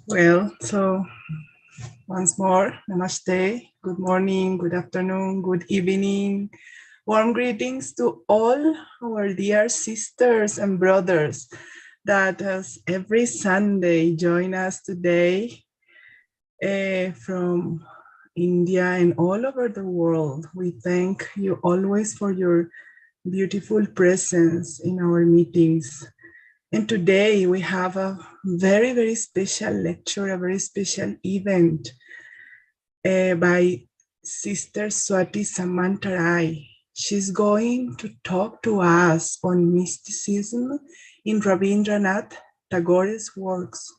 Well, so once more, namaste, good morning, good afternoon, good evening. Warm greetings to all our dear sisters and brothers that as every Sunday join us today from India and all over the world. We thank you always for your beautiful presence in our meetings. And today we have a very, very special lecture, a very special event by Sister Swati Samantaray. She's going to talk to us on mysticism in Rabindra Tagore's works.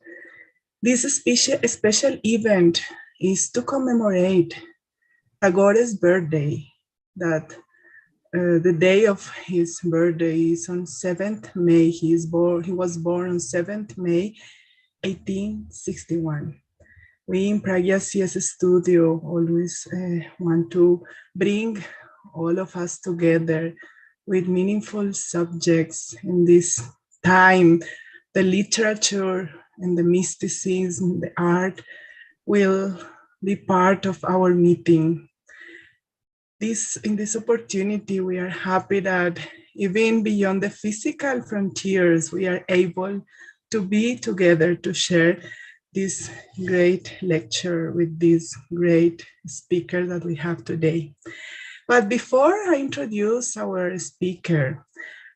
This special event is to commemorate Tagore's birthday, that the day of his birthday is on 7th May. He was born on 7th May, 1861. We in Pragya CS Studio always want to bring all of us together with meaningful subjects in this time. The literature and the mysticism, the art will be part of our meeting. In this opportunity, we are happy that even beyond the physical frontiers, we are able to be together to share this great lecture with this great speaker that we have today. But before I introduce our speaker,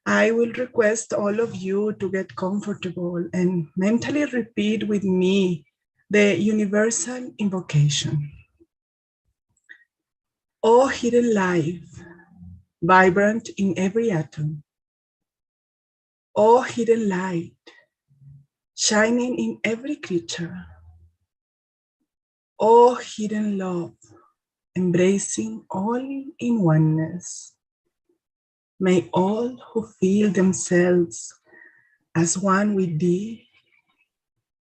I will request all of you to get comfortable and mentally repeat with me the universal invocation. O hidden life, vibrant in every atom. O hidden light, shining in every creature. O hidden love, embracing all in oneness. May all who feel themselves as one with thee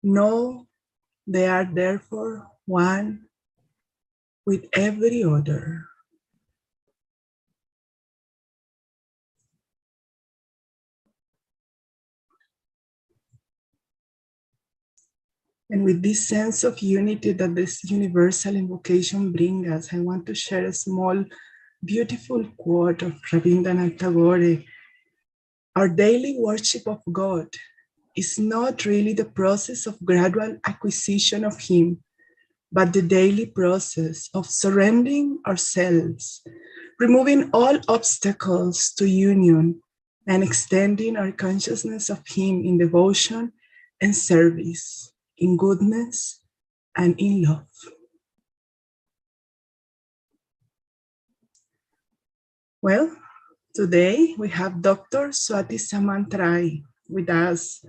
know they are therefore one with every other. And with this sense of unity that this universal invocation brings us, I want to share a small, beautiful quote of Rabindra Tagore. Our daily worship of God is not really the process of gradual acquisition of Him, but the daily process of surrendering ourselves, removing all obstacles to union, and extending our consciousness of Him in devotion and service, in goodness and in love. Well, today we have Dr. Swati Samantaray with us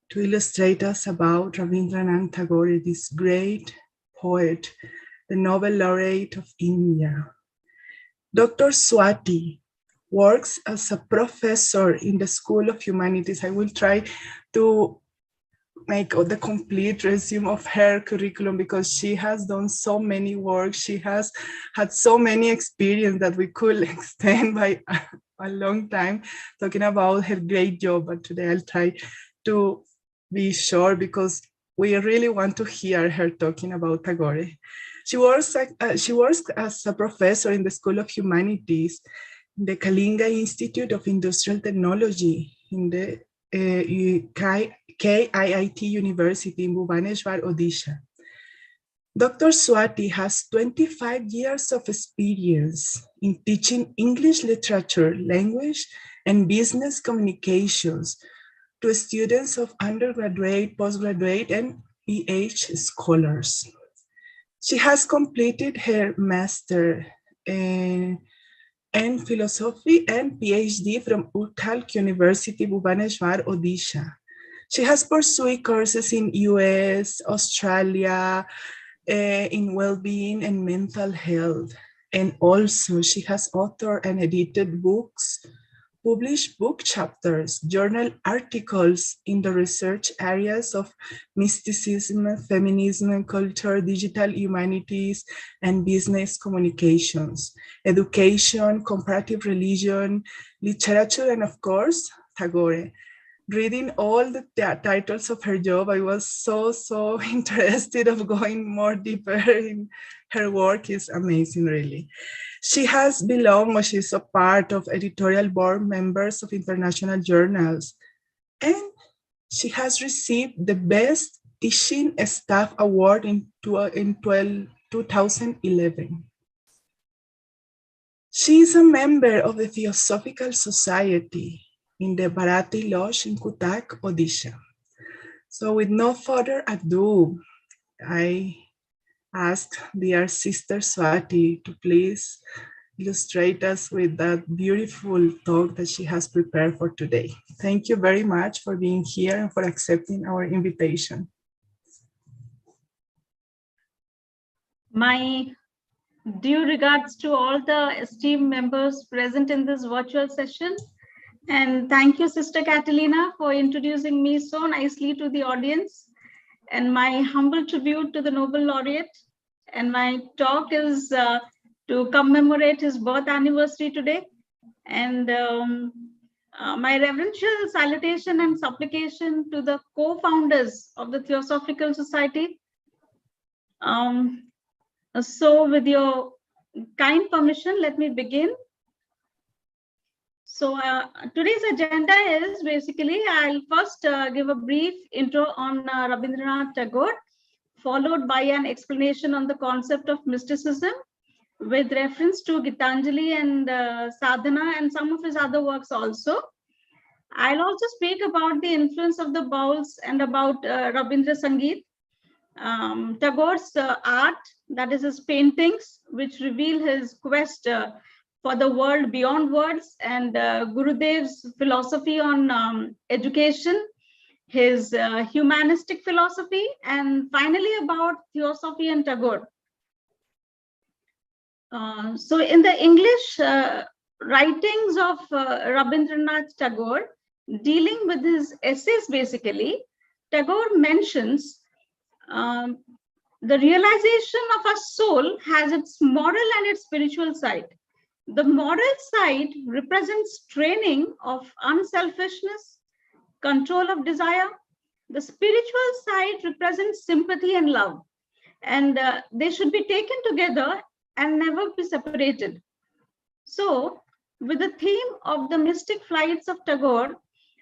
to illustrate us about Rabindra Tagore, this great poet, the Nobel laureate of India. Dr. Swati works as a professor in the School of Humanities. I will try to make the complete resume of her curriculum because she has done so many works. She has had so many experience that we could extend by a long time talking about her great job. But today I'll try to be short because we really want to hear her talking about Tagore. She works as a professor in the School of Humanities, in the Kalinga Institute of Industrial Technology, in the KIIT University in Bhubaneswar, Odisha. Dr. Swati has 25 years of experience in teaching English literature, language, and business communications to students of undergraduate, postgraduate, and PhD scholars. She has completed her master in philosophy and PhD from Untitled University, Bhubaneswar, Odisha. She has pursued courses in US, Australia, in well-being and mental health. And also she has authored and edited books, published book chapters, journal articles in the research areas of mysticism, feminism and culture, digital humanities, and business communications, education, comparative religion, literature, and of course, Tagore. reading all the titles of her job, I was so interested of going more deeper in her work. Is amazing, really. She has belonged, or she's a part of editorial board members of international journals, and she has received the Best Teaching Staff Award in 2011. She is a member of the Theosophical Society in the Bharati Lodge in Cuttack, Odisha. So with no further ado, I ask dear Sister Swati to please illustrate us with that beautiful talk that she has prepared for today. Thank you very much for being here and for accepting our invitation. My due regards to all the esteemed members present in this virtual session. And thank you, Sister Catalina, for introducing me so nicely to the audience. And my humble tribute to the Nobel Laureate. And my talk is to commemorate his birth anniversary today. And my reverential salutation and supplication to the co-founders of the Theosophical Society. So with your kind permission, let me begin. So today's agenda is basically, I'll first give a brief intro on Rabindranath Tagore, followed by an explanation on the concept of mysticism with reference to Gitanjali and Sadhana and some of his other works also. I'll also speak about the influence of the bowls and about Rabindra Sangeet, Tagore's art, that is his paintings, which reveal his quest for the world beyond words, and Gurudev's philosophy on education, his humanistic philosophy, and finally about Theosophy and Tagore. So in the English writings of Rabindranath Tagore, dealing with his essays basically, Tagore mentions the realization of a soul has its moral and its spiritual side. The moral side represents training of unselfishness, control of desire. The spiritual side represents sympathy and love. And they should be taken together and never be separated. So, with the theme of the mystic flights of Tagore,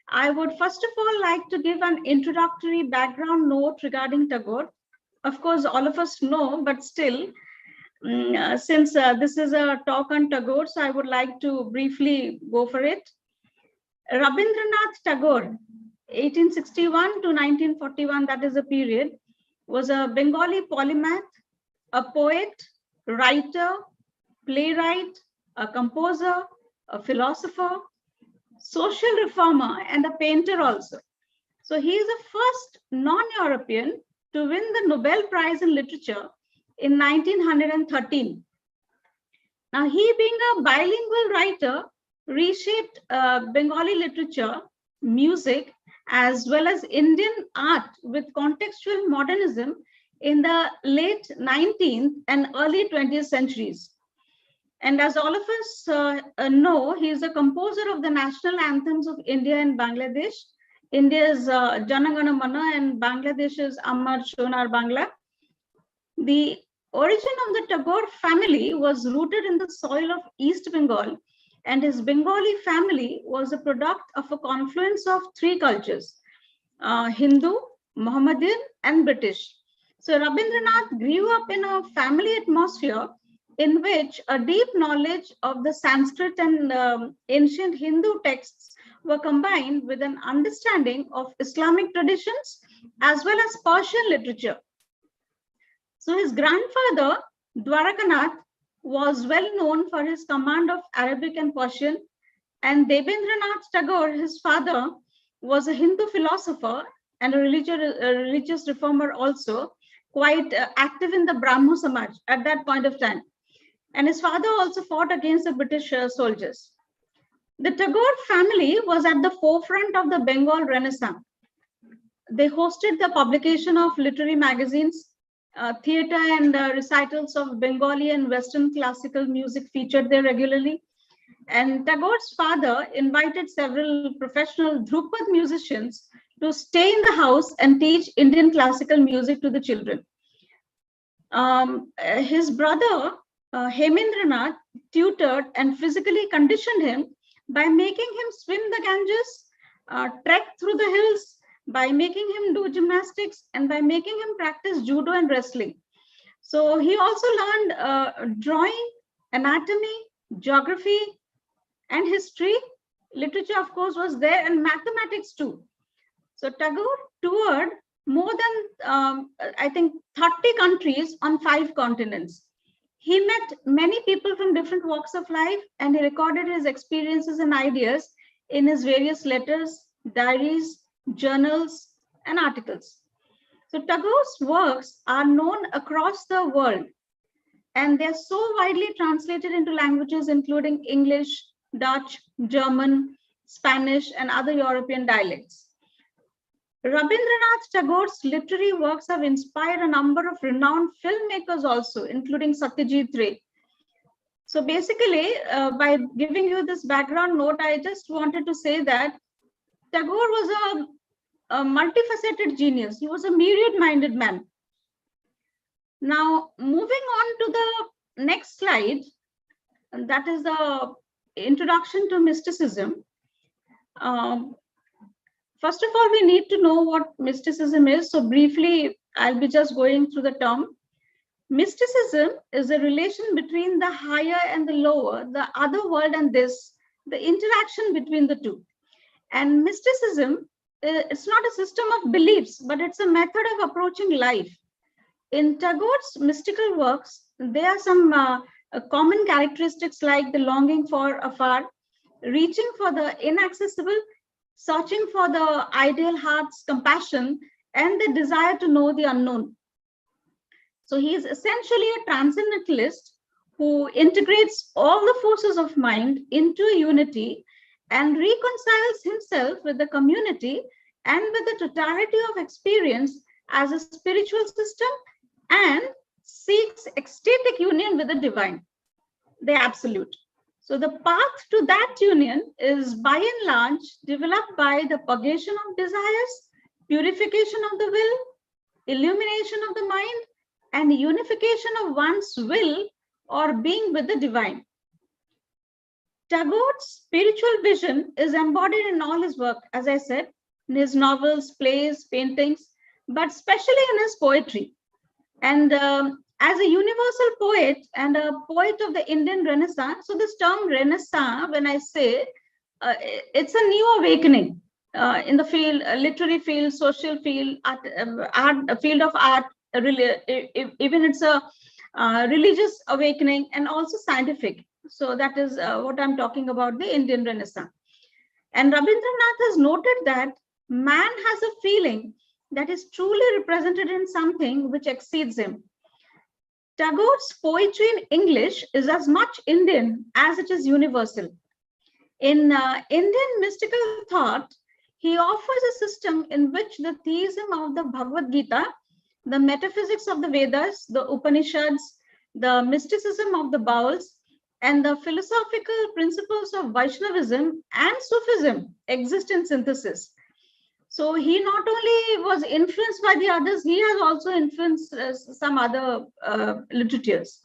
I would first of all like to give an introductory background note regarding Tagore. Of course, all of us know, but still, since this is a talk on Tagore, so I would like to briefly go for it. Rabindranath Tagore, 1861 to 1941, that is a period, was a Bengali polymath, a poet, writer, playwright, a composer, a philosopher, social reformer, and a painter also. So he is the first non-European to win the Nobel Prize in Literature in 1913. Now, he being a bilingual writer, reshaped Bengali literature, music, as well as Indian art with contextual modernism in the late 19th and early 20th centuries. And as all of us know, he is a composer of the national anthems of India and Bangladesh. India's Jana Gana Mana and Bangladesh's Amar Shonar Bangla. The origin of the Tagore family was rooted in the soil of East Bengal, and his Bengali family was a product of a confluence of three cultures, Hindu, Mohammedan, and British. So Rabindranath grew up in a family atmosphere in which a deep knowledge of the Sanskrit and ancient Hindu texts were combined with an understanding of Islamic traditions as well as Persian literature. So his grandfather, Dwarakanath, was well known for his command of Arabic and Persian, and Debendranath Tagore, his father, was a Hindu philosopher and a religious reformer also, quite active in the Brahmo Samaj at that point of time. And his father also fought against the British soldiers. The Tagore family was at the forefront of the Bengal Renaissance. They hosted the publication of literary magazines, theatre and recitals of Bengali and Western classical music featured there regularly. And Tagore's father invited several professional Dhrupad musicians to stay in the house and teach Indian classical music to the children. His brother, Hemendranath, tutored and physically conditioned him by making him swim the Ganges, trek through the hills, by making him do gymnastics, and by making him practice judo and wrestling. So he also learned drawing, anatomy, geography, and history. Literature, of course, was there, and mathematics too. So Tagore toured more than, I think, 30 countries on 5 continents. He met many people from different walks of life, and he recorded his experiences and ideas in his various letters, diaries, journals, and articles. So Tagore's works are known across the world, and they're so widely translated into languages including English, Dutch, German, Spanish, and other European dialects. Rabindranath Tagore's literary works have inspired a number of renowned filmmakers also, including Satyajit Ray. So basically, by giving you this background note, I just wanted to say that Tagore was a multifaceted genius. He was a myriad-minded man. Now, moving on to the next slide, and that is the introduction to mysticism. First of all, we need to know what mysticism is. So briefly, I'll be just going through the term. Mysticism is a relation between the higher and the lower, the other world and this, the interaction between the two. And mysticism, it's not a system of beliefs, but it's a method of approaching life. In Tagore's mystical works, there are some common characteristics like the longing for afar, reaching for the inaccessible, searching for the ideal heart's compassion, and the desire to know the unknown. So he is essentially a transcendentalist who integrates all the forces of mind into a unity and reconciles himself with the community and with the totality of experience as a spiritual system, and seeks ecstatic union with the divine, the absolute. So the path to that union is by and large developed by the purgation of desires, purification of the will, illumination of the mind, and unification of one's will or being with the divine. Tagore's spiritual vision is embodied in all his work, as I said, in his novels, plays, paintings, but especially in his poetry. And as a universal poet and a poet of the Indian Renaissance, so this term Renaissance, when I say, it's a new awakening in the field, literary field, social field, art field of art, even it's a religious awakening and also scientific. So that is what I'm talking about, the Indian Renaissance. And Rabindranath has noted that man has a feeling that is truly represented in something which exceeds him. Tagore's poetry in English is as much Indian as it is universal. In Indian mystical thought, he offers a system in which the theism of the Bhagavad Gita, the metaphysics of the Vedas, the Upanishads, the mysticism of the Bauls, and the philosophical principles of Vaishnavism and Sufism exist in synthesis. So he not only was influenced by the others, he has also influenced some other literatures.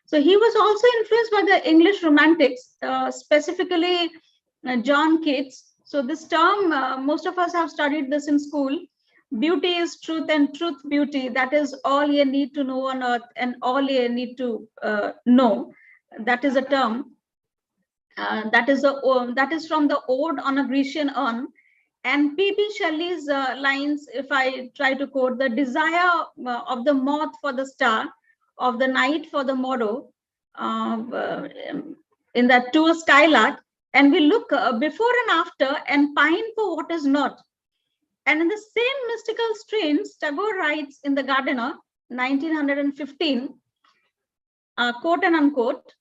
So he was also influenced by the English Romantics, specifically John Keats. So this term, most of us have studied this in school. Beauty is truth and truth beauty. That is all you need to know on earth and all you need to know. That is a term. That is from the Ode on a Grecian Urn. And P.B. Shelley's lines, if I try to quote, the desire of the moth for the star, of the night for the morrow, in that to a skylark, and we look before and after and pine for what is not. And in the same mystical strains, Tagore writes in The Gardener, 1915, quote and unquote,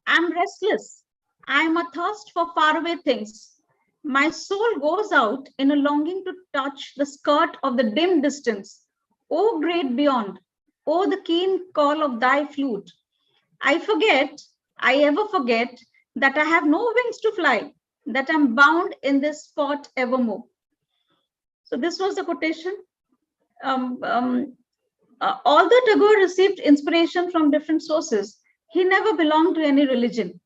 "I'm restless. I'm athirst for faraway things. My soul goes out in a longing to touch the skirt of the dim distance. O great beyond, O the keen call of thy flute. I ever forget that I have no wings to fly, that I'm bound in this spot evermore. So this was the quotation. Although Tagore received inspiration from different sources, he never belonged to any religion.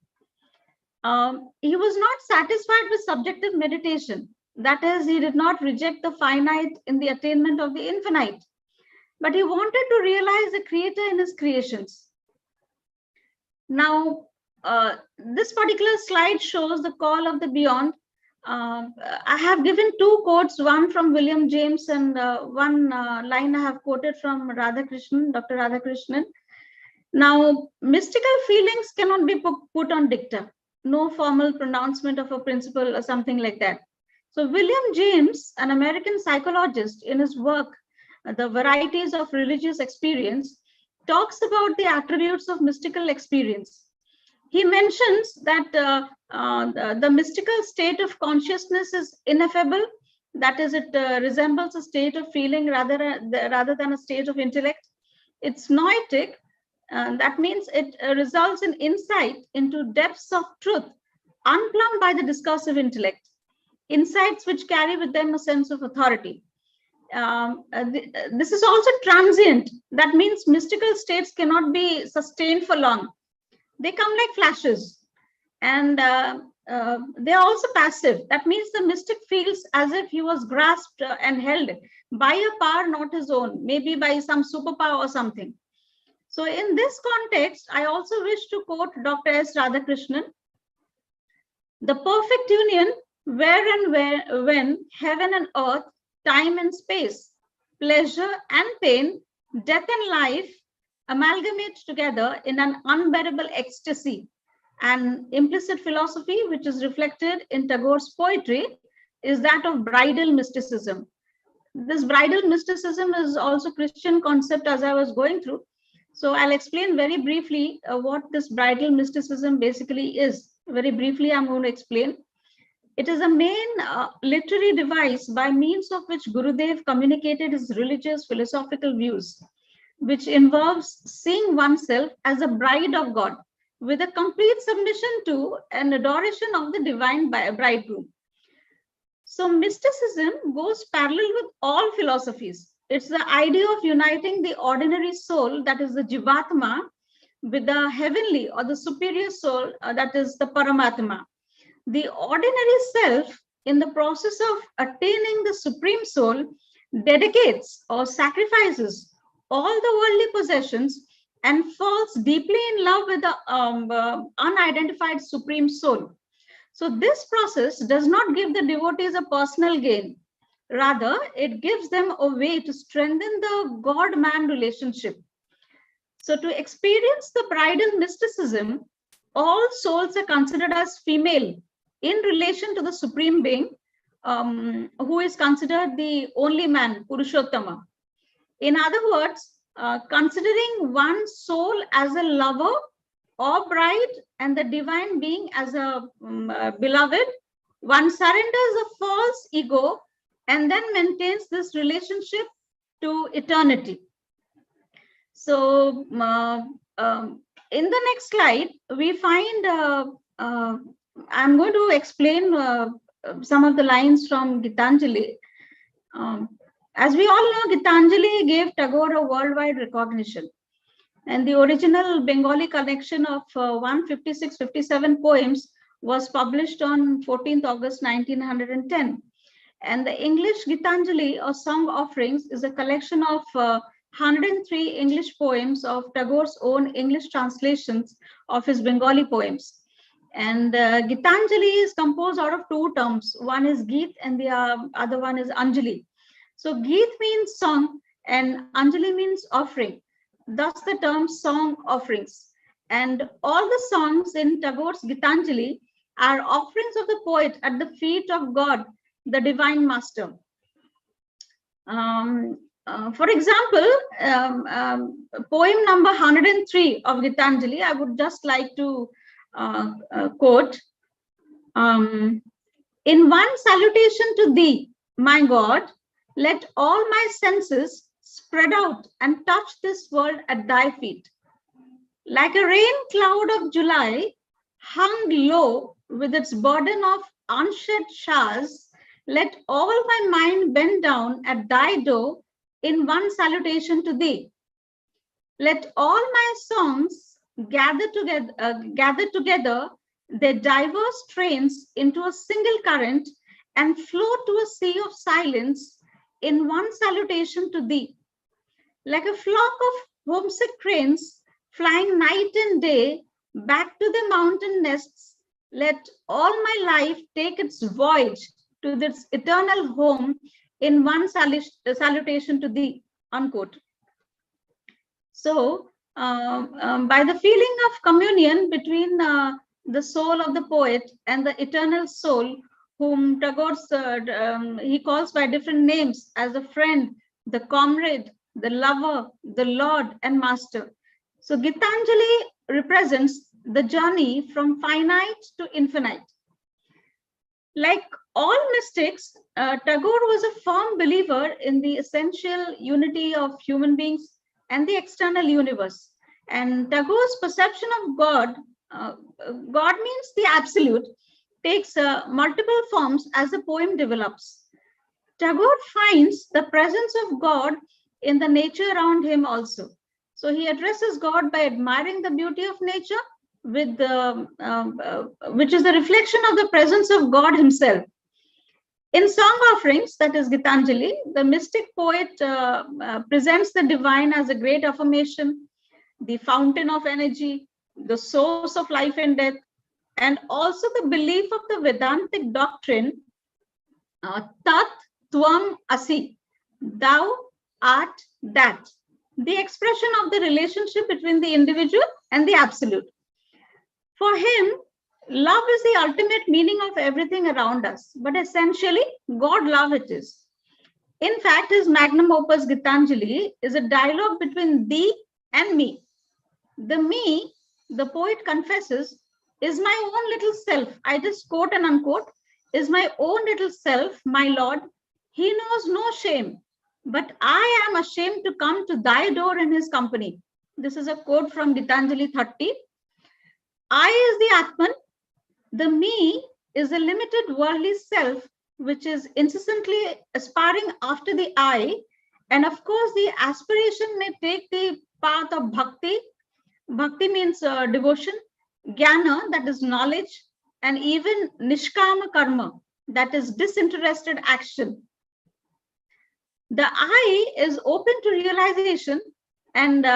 He was not satisfied with subjective meditation. That is, he did not reject the finite in the attainment of the infinite, but he wanted to realize the creator in his creations. Now, this particular slide shows the call of the beyond. I have given two quotes, one from William James and one line I have quoted from Radhakrishnan, Dr. Radhakrishnan. Now, mystical feelings cannot be put on dicta, no formal pronouncement of a principle or something like that. So William James, an American psychologist, in his work, The Varieties of Religious Experience, talks about the attributes of mystical experience. He mentions that the mystical state of consciousness is ineffable. That is, it resembles a state of feeling rather than a state of intellect. It's noetic. That means it results in insight into depths of truth, unplumbed by the discursive intellect, insights which carry with them a sense of authority. This is also transient. That means mystical states cannot be sustained for long. They come like flashes, and they are also passive. That means the mystic feels as if he was grasped and held by a power not his own, maybe by some superpower or something. So in this context, I also wish to quote Dr. S. Radhakrishnan. The perfect union where when heaven and earth, time and space, pleasure and pain, death and life amalgamate together in an unbearable ecstasy. An implicit philosophy which is reflected in Tagore's poetry is that of bridal mysticism. This bridal mysticism is also Christian concept as I was going through. So I'll explain very briefly what this bridal mysticism basically is. Very briefly, I'm going to explain. It is a main literary device by means of which Gurudev communicated his religious philosophical views, which involves seeing oneself as a bride of God with a complete submission to and adoration of the divine bridegroom. So mysticism goes parallel with all philosophies. It's the idea of uniting the ordinary soul, that is the Jivatma, with the heavenly or the superior soul, that is the Paramatma. The ordinary self, in the process of attaining the supreme soul, dedicates or sacrifices all the worldly possessions and falls deeply in love with the unidentified supreme soul. So this process does not give the devotees a personal gain. Rather, it gives them a way to strengthen the God-man relationship. So to experience the bridal mysticism, all souls are considered as female in relation to the Supreme Being, who is considered the only man, Purushottama. In other words, considering one soul as a lover or bride and the divine being as a beloved, one surrenders a false ego and then maintains this relationship to eternity. So in the next slide, we find, I'm going to explain some of the lines from Gitanjali. As we all know, Gitanjali gave Tagore a worldwide recognition. And the original Bengali collection of 156-57 poems was published on 14th August 1910. And the English Gitanjali or Song Offerings is a collection of 103 English poems of Tagore's own English translations of his Bengali poems. And Gitanjali is composed out of two terms. One is Geet and the other one is Anjali. So Geet means song and Anjali means offering. Thus the term song offerings. And all the songs in Tagore's Gitanjali are offerings of the poet at the feet of God, the divine master. For example, poem number 103 of Gitanjali, I would just like to quote, in one salutation to thee, my God, let all my senses spread out and touch this world at thy feet. Like a rain cloud of July, hung low with its burden of unshed showers, let all my mind bend down at thy door in one salutation to thee. Let all my songs gather together their diverse strains into a single current and flow to a sea of silence in one salutation to thee. Like a flock of homesick cranes flying night and day back to the mountain nests, let all my life take its voyage to this eternal home in one salutation to thee. Unquote. So, by the feeling of communion between the soul of the poet and the eternal soul, whom Tagore he calls by different names as the friend, the comrade, the lover, the lord, and master. So, Gitanjali represents the journey from finite to infinite. Like all mystics, Tagore was a firm believer in the essential unity of human beings and the external universe. And Tagore's perception of God, God means the absolute, takes multiple forms as the poem develops. Tagore finds the presence of God in the nature around him also. So he addresses God by admiring the beauty of nature, with which is the reflection of the presence of God himself. In song offerings, that is Gitanjali, the mystic poet presents the divine as a great affirmation, the fountain of energy, the source of life and death, and also the belief of the Vedantic doctrine, Tat Tvam Asi, thou art that, the expression of the relationship between the individual and the absolute. For him, love is the ultimate meaning of everything around us, but essentially, God love it is. In fact, his magnum opus Gitanjali is a dialogue between thee and me. The me, the poet confesses, is my own little self. I just quote and unquote, is my own little self, my Lord. He knows no shame, but I am ashamed to come to thy door in his company. This is a quote from Gitanjali 30. I is the Atman. The me is a limited worldly self, which is incessantly aspiring after the I. And of course, the aspiration may take the path of bhakti. Bhakti means devotion, jnana, that is knowledge, and even nishkama karma, that is disinterested action. The I is open to realization, and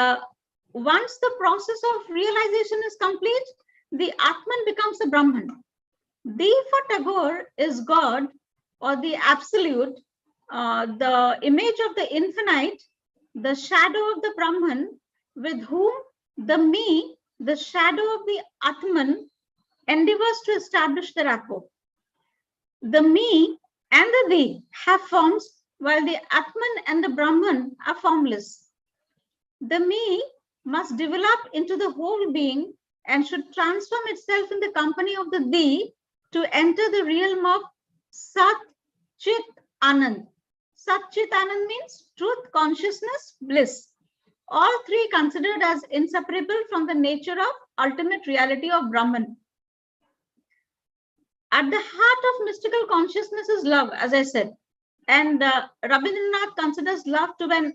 once the process of realization is complete, the Atman becomes the Brahman. The for Tagore is God, or the absolute, the image of the infinite, the shadow of the Brahman, with whom the me, the shadow of the Atman, endeavors to establish the rapport. The me and the thee have forms, while the Atman and the Brahman are formless. The me must develop into the whole being and should transform itself in the company of the thee to enter the realm of Sat Chit Anand. Sat Chit Anand means truth, consciousness, bliss. All three considered as inseparable from the nature of ultimate reality of Brahman. At the heart of mystical consciousness is love, as I said. And Rabindranath considers love to be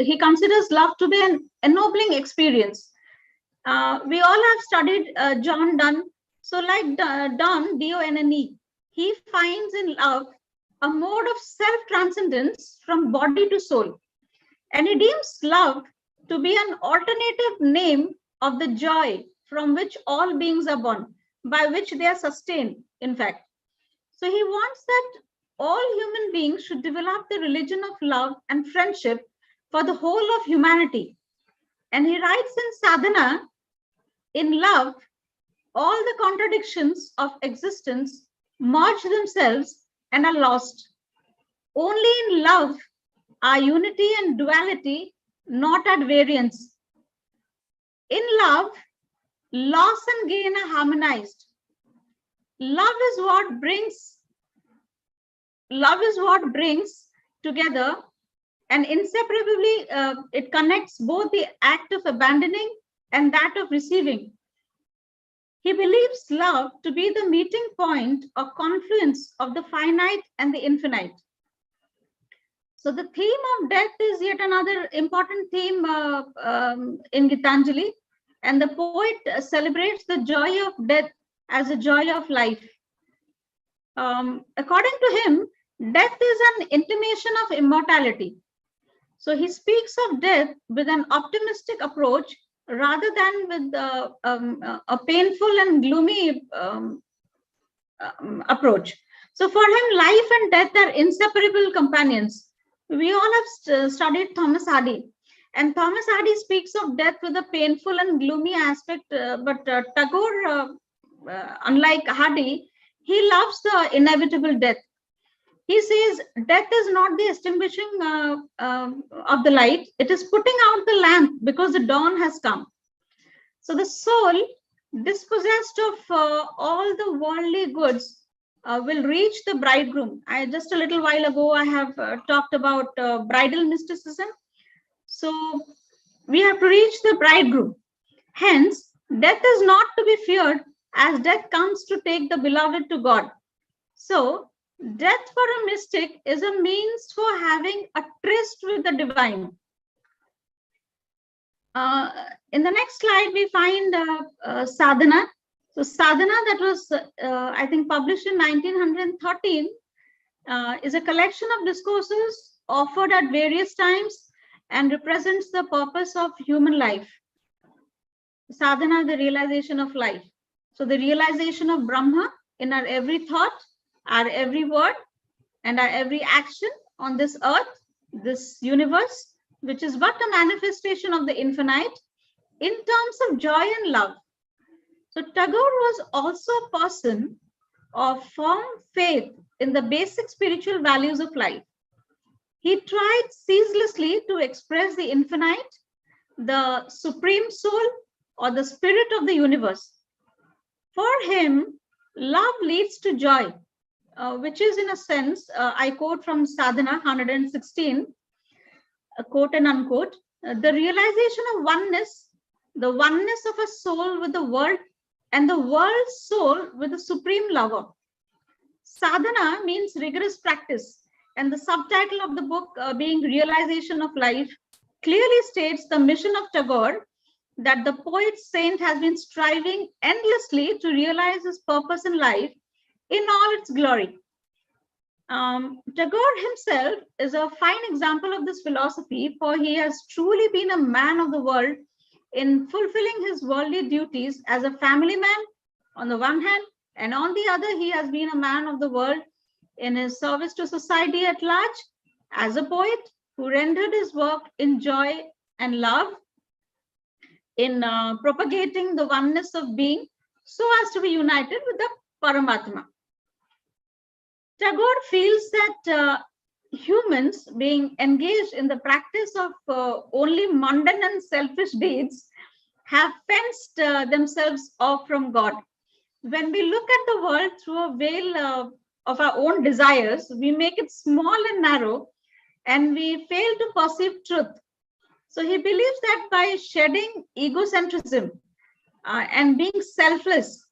he considers love to be an ennobling experience. We all have studied John Donne. So, like Donne, D-O-N-N-E, he finds in love a mode of self-transcendence from body to soul. And he deems love to be an alternative name of the joy from which all beings are born, by which they are sustained, in fact. So he wants that all human beings should develop the religion of love and friendship for the whole of humanity. And he writes in Sadhana, in love, all the contradictions of existence merge themselves and are lost. Only in love are unity and duality not at variance. In love, loss and gain are harmonized. Love is what brings together, and inseparably it connects both the act of abandoning and that of receiving. He believes love to be the meeting point or confluence of the finite and the infinite. So the theme of death is yet another important theme in Gitanjali, and the poet celebrates the joy of death as a joy of life. According to him, death is an intimation of immortality. So he speaks of death with an optimistic approach rather than with a painful and gloomy approach. So for him, life and death are inseparable companions. We all have studied Thomas Hardy, and Thomas Hardy speaks of death with a painful and gloomy aspect, but Tagore, unlike Hardy, he loves the inevitable death. He says death is not the extinguishing of the light, it is putting out the lamp because the dawn has come. So the soul, dispossessed of all the worldly goods, will reach the bridegroom. Just a little while ago, I have talked about bridal mysticism. So we have to reach the bridegroom. Hence, death is not to be feared, as death comes to take the beloved to God. So death for a mystic is a means for having a tryst with the divine. In the next slide, we find sadhana. So sadhana, that was, I think, published in 1913, is a collection of discourses offered at various times and represents the purpose of human life. Sadhana, the realization of life. So the realization of Brahma in our every thought, our every word, and our every action on this earth, this universe, which is but a manifestation of the infinite in terms of joy and love. So Tagore was also a person of firm faith in the basic spiritual values of life. He tried ceaselessly to express the infinite, the supreme soul, or the spirit of the universe. For him, love leads to joy, which is, in a sense, I quote from Sadhana 116, quote and unquote, the realization of oneness, the oneness of a soul with the world, and the world's soul with the supreme lover. Sadhana means rigorous practice, and the subtitle of the book, being Realization of Life, clearly states the mission of Tagore, that the poet saint has been striving endlessly to realize his purpose in life in all its glory. Tagore himself is a fine example of this philosophy, for he has truly been a man of the world in fulfilling his worldly duties as a family man on the one hand, and on the other, he has been a man of the world in his service to society at large as a poet who rendered his work in joy and love, in propagating the oneness of being so as to be united with the Paramatma. Tagore feels that humans being engaged in the practice of only mundane and selfish deeds have fenced themselves off from God. When we look at the world through a veil of our own desires, we make it small and narrow, and we fail to perceive truth. So he believes that by shedding egocentrism and being selfless,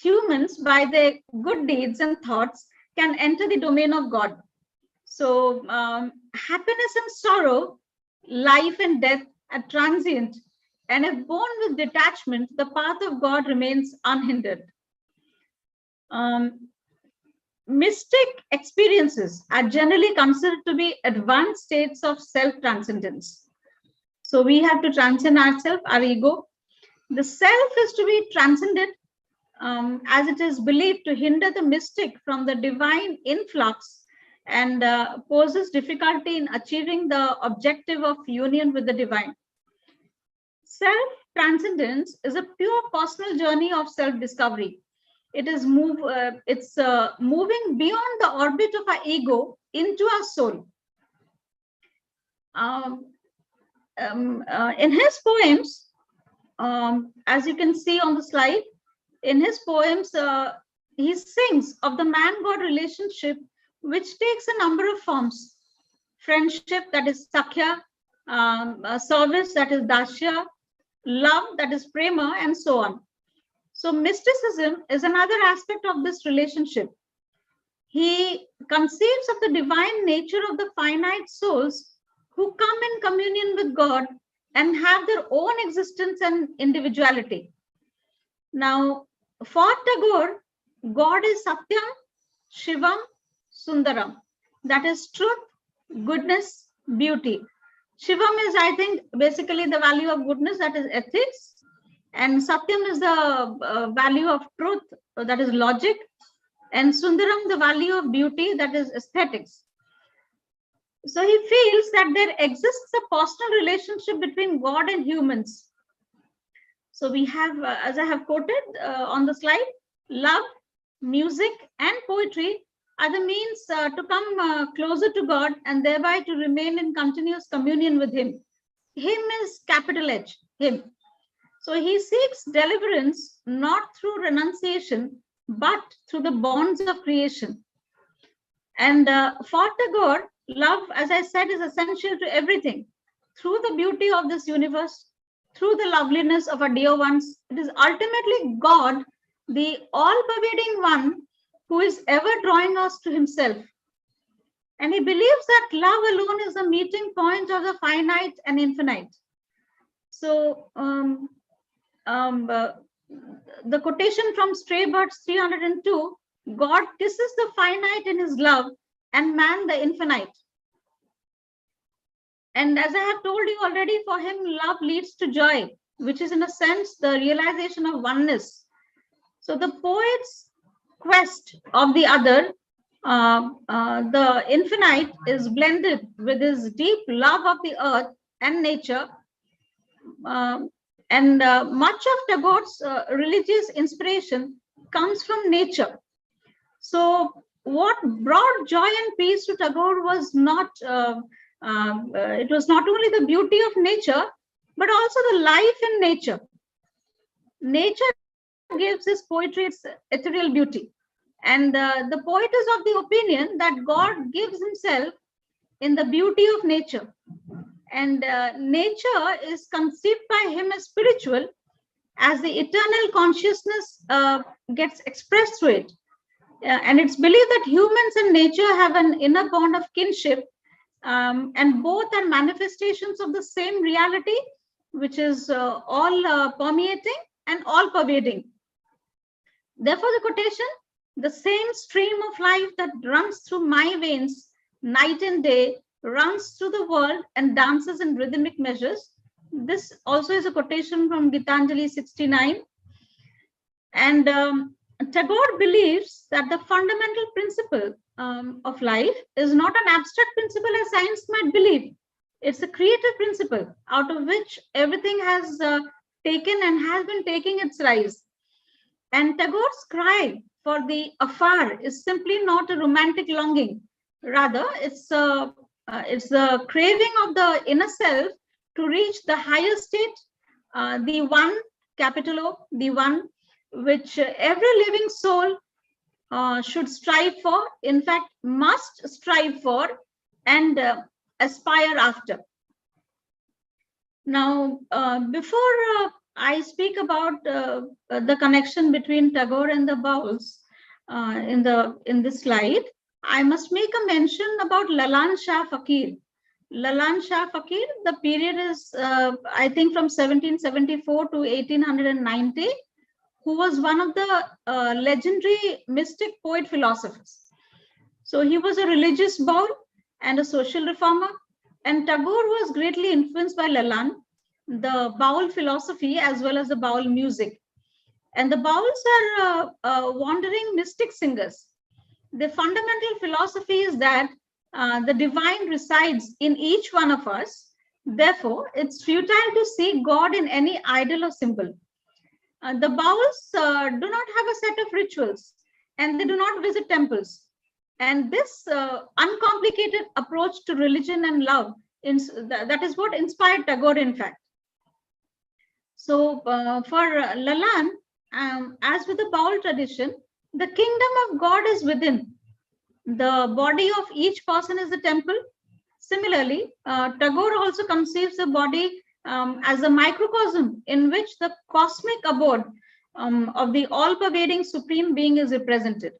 humans, by their good deeds and thoughts, can enter the domain of God. So happiness and sorrow, life and death are transient, and if born with detachment, the path of God remains unhindered. Mystic experiences are generally considered to be advanced states of self-transcendence. So we have to transcend ourselves, our ego. The self is to be transcended, as it is believed to hinder the mystic from the divine influx and poses difficulty in achieving the objective of union with the divine. Self-transcendence is a pure personal journey of self-discovery. It is moving beyond the orbit of our ego into our soul. In his poems, as you can see on the slide, in his poems, he sings of the man-God relationship, which takes a number of forms. Friendship, that is sakhya, service, that is dasya, love, that is prema, and so on. So mysticism is another aspect of this relationship. He conceives of the divine nature of the finite souls who come in communion with God and have their own existence and individuality. Now, for Tagore, God is Satyam, Shivam, Sundaram. That is truth, goodness, beauty. Shivam is, I think, basically the value of goodness, that is ethics. And Satyam is the value of truth, that is logic. And Sundaram, the value of beauty, that is aesthetics. So he feels that there exists a personal relationship between God and humans. So we have, as I have quoted on the slide, love, music, and poetry are the means to come closer to God and thereby to remain in continuous communion with Him. Him is capital H, Him. So he seeks deliverance not through renunciation, but through the bonds of creation. And for Tagore, love, as I said, is essential to everything. Through the beauty of this universe, through the loveliness of our dear ones, it is ultimately God, the all-pervading one, who is ever drawing us to Himself. And he believes that love alone is the meeting point of the finite and infinite. So the quotation from Stray Birds 302, God kisses the finite in His love and man the infinite. And as I have told you already, for him, love leads to joy, which is in a sense the realization of oneness. So the poet's quest of the other, the infinite, is blended with his deep love of the earth and nature. And much of Tagore's religious inspiration comes from nature. So what brought joy and peace to Tagore was not it was not only the beauty of nature, but also the life in nature. Nature gives his poetry its ethereal beauty. And the poet is of the opinion that God gives Himself in the beauty of nature. And nature is conceived by him as spiritual, as the eternal consciousness gets expressed through it. And it's believed that humans and nature have an inner bond of kinship, and both are manifestations of the same reality, which is all permeating and all pervading. Therefore, the quotation, the same stream of life that runs through my veins night and day runs through the world and dances in rhythmic measures. This also is a quotation from Gitanjali 69. And Tagore believes that the fundamental principle of life is not an abstract principle as science might believe. It's a creative principle out of which everything has taken and has been taking its rise. And Tagore's cry for the afar is simply not a romantic longing. Rather, it's the craving of the inner self to reach the higher state, the one, capital O, the one, which every living soul should strive for, in fact, must strive for and aspire after. Now, before I speak about the connection between Tagore and the Bowls in this slide, I must make a mention about Lalan Shah Fakir. Lalan Shah Fakir, the period is, I think, from 1774 to 1890, who was one of the legendary mystic poet philosophers. So he was a religious Baul and a social reformer, and Tagore was greatly influenced by Lalan, the Baul philosophy, as well as the Baul music. And the Bauls are wandering mystic singers. The fundamental philosophy is that the divine resides in each one of us. Therefore, it's futile to seek God in any idol or symbol. The Bauls do not have a set of rituals, and they do not visit temples. And this uncomplicated approach to religion and love, that is what inspired Tagore, in fact. So for Lalan, as with the Baul tradition, the kingdom of God is within. The body of each person is the temple. Similarly, Tagore also conceives the body as a microcosm in which the cosmic abode of the all-pervading supreme being is represented.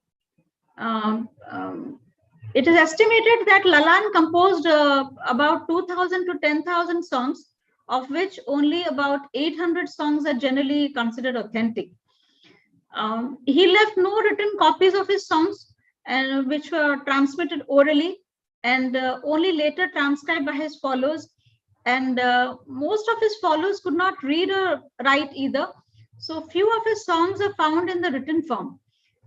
It is estimated that Lalan composed about 2,000 to 10,000 songs, of which only about 800 songs are generally considered authentic. He left no written copies of his songs, and which were transmitted orally and only later transcribed by his followers. And most of his followers could not read or write either. So few of his songs are found in the written form.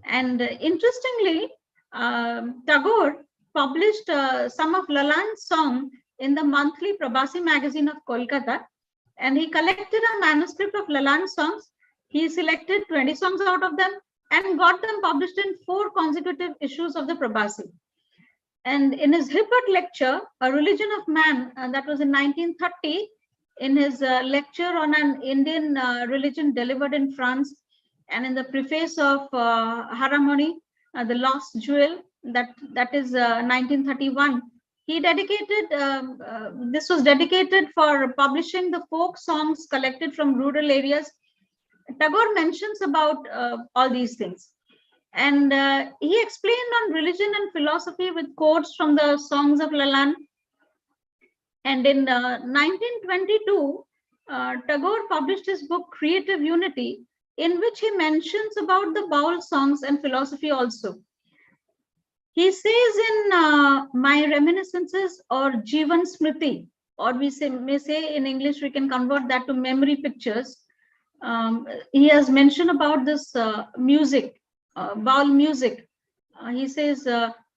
And interestingly, Tagore published some of Lalan's song in the monthly Prabhasi magazine of Kolkata, and he collected a manuscript of Lalan's songs. He selected 20 songs out of them and got them published in 4 consecutive issues of the Prabhasi. And in his Hibbert lecture, A Religion of Man, that was in 1930, in his lecture on an Indian religion delivered in France, and in the preface of Haramani, The Lost Jewel, that is 1931, he dedicated, this was dedicated for publishing the folk songs collected from rural areas. Tagore mentions about all these things. And he explained on religion and philosophy with quotes from the songs of Lalan. And in 1922, Tagore published his book Creative Unity, in which he mentions about the Baul songs and philosophy also. He says in My Reminiscences or Jivan Smriti, or may say in English, we can convert that to memory pictures. He has mentioned about this music, Baul music. He says,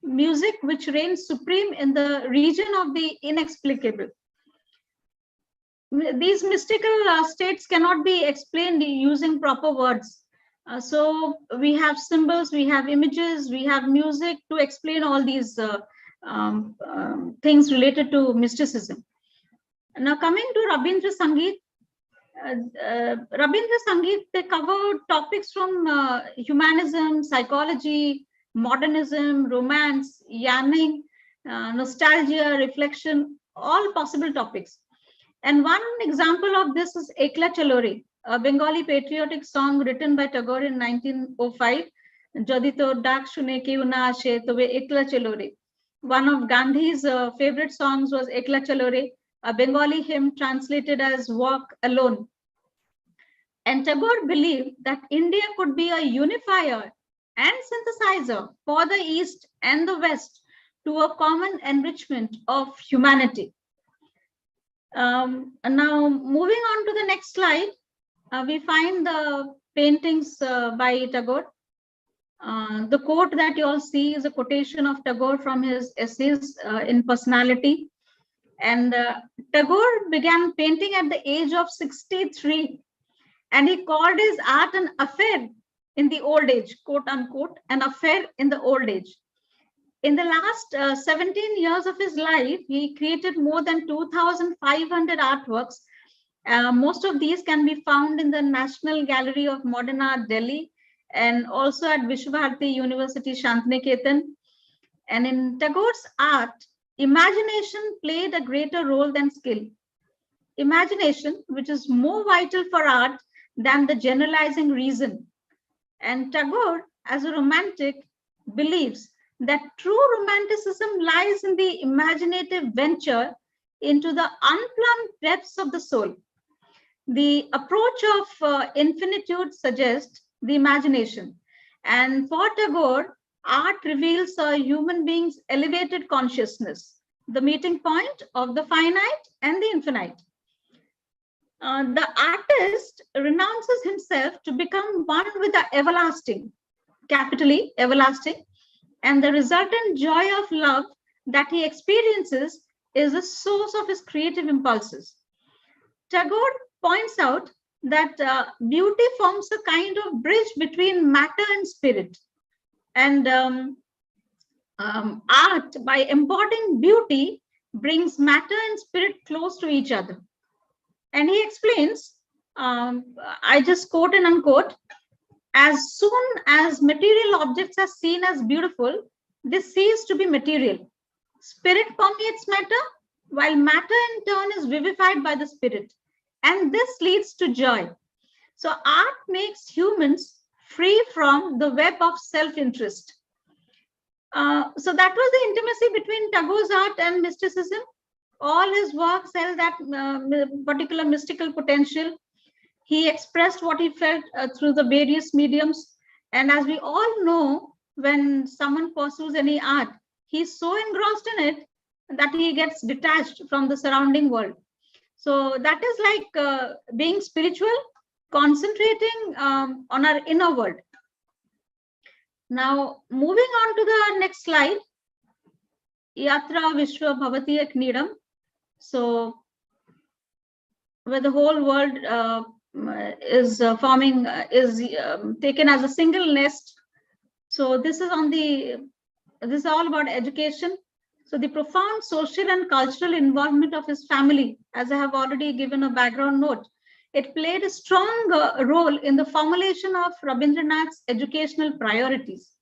music which reigns supreme in the region of the inexplicable. These mystical states cannot be explained using proper words. So we have symbols, we have images, we have music to explain all these things related to mysticism. Now coming to Rabindra Sangeet, Rabindra Sangeet, they cover topics from humanism, psychology, modernism, romance, yarning, nostalgia, reflection, all possible topics. And one example of this is Ekla Chalore, a Bengali patriotic song written by Tagore in 1905. Jodi tor dak shune keu na ashe tobe Ekla Chalore. One of Gandhi's favorite songs was Ekla Chalore, a Bengali hymn translated as Walk Alone. And Tagore believed that India could be a unifier and synthesizer for the East and the West to a common enrichment of humanity. And now moving on to the next slide, we find the paintings by Tagore. The quote that you all see is a quotation of Tagore from his essays in Personality. And Tagore began painting at the age of 63, and he called his art an affair in the old age, quote unquote, an affair in the old age. In the last 17 years of his life, he created more than 2,500 artworks. Most of these can be found in the National Gallery of Modern Art, Delhi, and also at Vishwabharati University, Shantiniketan. And in Tagore's art, imagination played a greater role than skill. Imagination, which is more vital for art than the generalizing reason. And Tagore, as a romantic, believes that true romanticism lies in the imaginative venture into the unplumbed depths of the soul. The approach of infinitude suggests the imagination. And for Tagore, art reveals a human being's elevated consciousness, the meeting point of the finite and the infinite. The artist renounces himself to become one with the everlasting, capitally everlasting, and the resultant joy of love that he experiences is the source of his creative impulses. Tagore points out that beauty forms a kind of bridge between matter and spirit. And art, by embodying beauty, brings matter and spirit close to each other. And he explains, I just quote and unquote, as soon as material objects are seen as beautiful, they cease to be material. Spirit permeates matter, while matter in turn is vivified by the spirit. And this leads to joy. So art makes humans free from the web of self-interest. So that was the intimacy between Tagore's art and mysticism. All his works held that particular mystical potential. He expressed what he felt through the various mediums. And as we all know, when someone pursues any art, he's so engrossed in it that he gets detached from the surrounding world. So that is like being spiritual, concentrating on our inner world. Now, moving on to the next slide, Yatra Vishwa Bhavati Ek Needam. So, where the whole world is forming, is taken as a single nest. So this is all about education. So the profound social and cultural involvement of his family, as I have already given a background note, it played a strong role in the formulation of Rabindranath's educational priorities.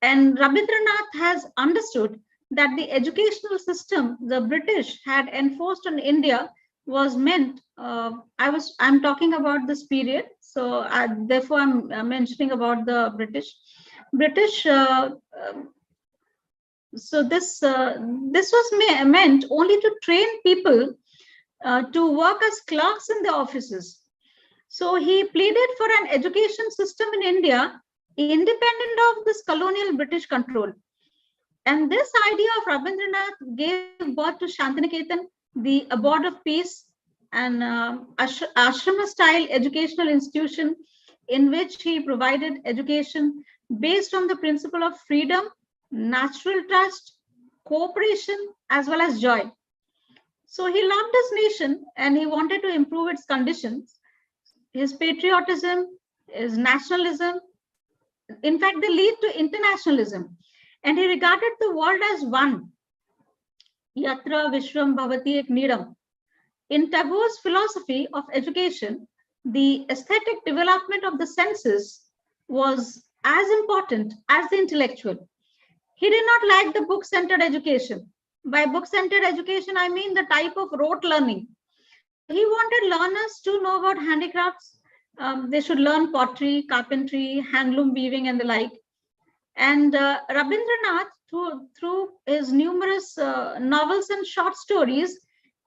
And Rabindranath has understood that the educational system the British had enforced on India was meant, I'm talking about this period, so therefore I'm mentioning about the British. So this was meant only to train people to work as clerks in the offices. So he pleaded for an education system in India independent of this colonial British control. And this idea of Rabindranath gave birth to Shantiniketan, the Abode of Peace, an ashrama-style educational institution in which he provided education based on the principle of freedom, natural trust, cooperation, as well as joy. So he loved his nation and he wanted to improve its conditions. His patriotism, his nationalism, in fact, they lead to internationalism. And he regarded the world as one. Yatra Vishwam Bhavati Ek Needam. In Tagore's philosophy of education, the aesthetic development of the senses was as important as the intellectual. He did not like the book-centered education. By book-centered education, I mean the type of rote learning. He wanted learners to know about handicrafts. They should learn pottery, carpentry, handloom weaving, and the like. And Rabindranath, through his numerous novels and short stories,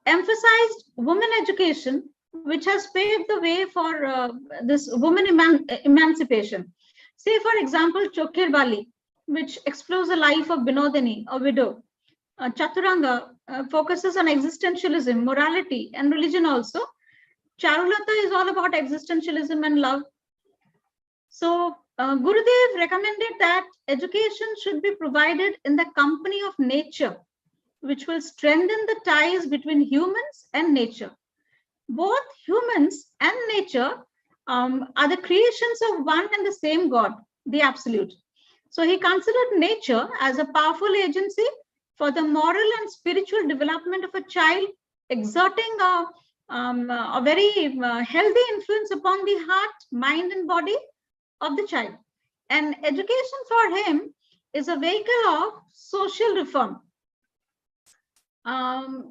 emphasized women education, which has paved the way for this woman emancipation. Say, for example, Chokhir Bali, which explores the life of Binodini, a widow. Chaturanga focuses on existentialism, morality, and religion also. Charulata is all about existentialism and love. So Gurudev recommended that education should be provided in the company of nature, which will strengthen the ties between humans and nature. Both humans and nature are the creations of one and the same God, the Absolute. So he considered nature as a powerful agency for the moral and spiritual development of a child, exerting a very healthy influence upon the heart, mind, and body of the child. And education for him is a vehicle of social reform.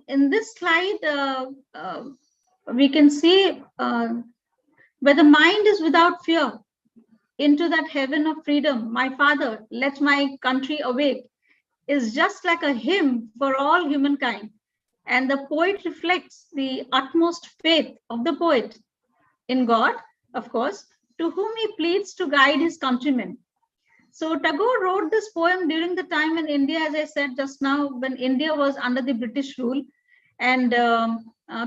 In this slide, we can see where the mind is without fear, into that heaven of freedom, my Father, let my country awake, is just like a hymn for all humankind. And the poet reflects the utmost faith of the poet in God, of course, to whom he pleads to guide his countrymen. So Tagore wrote this poem during the time in India, as I said just now, when India was under the British rule, and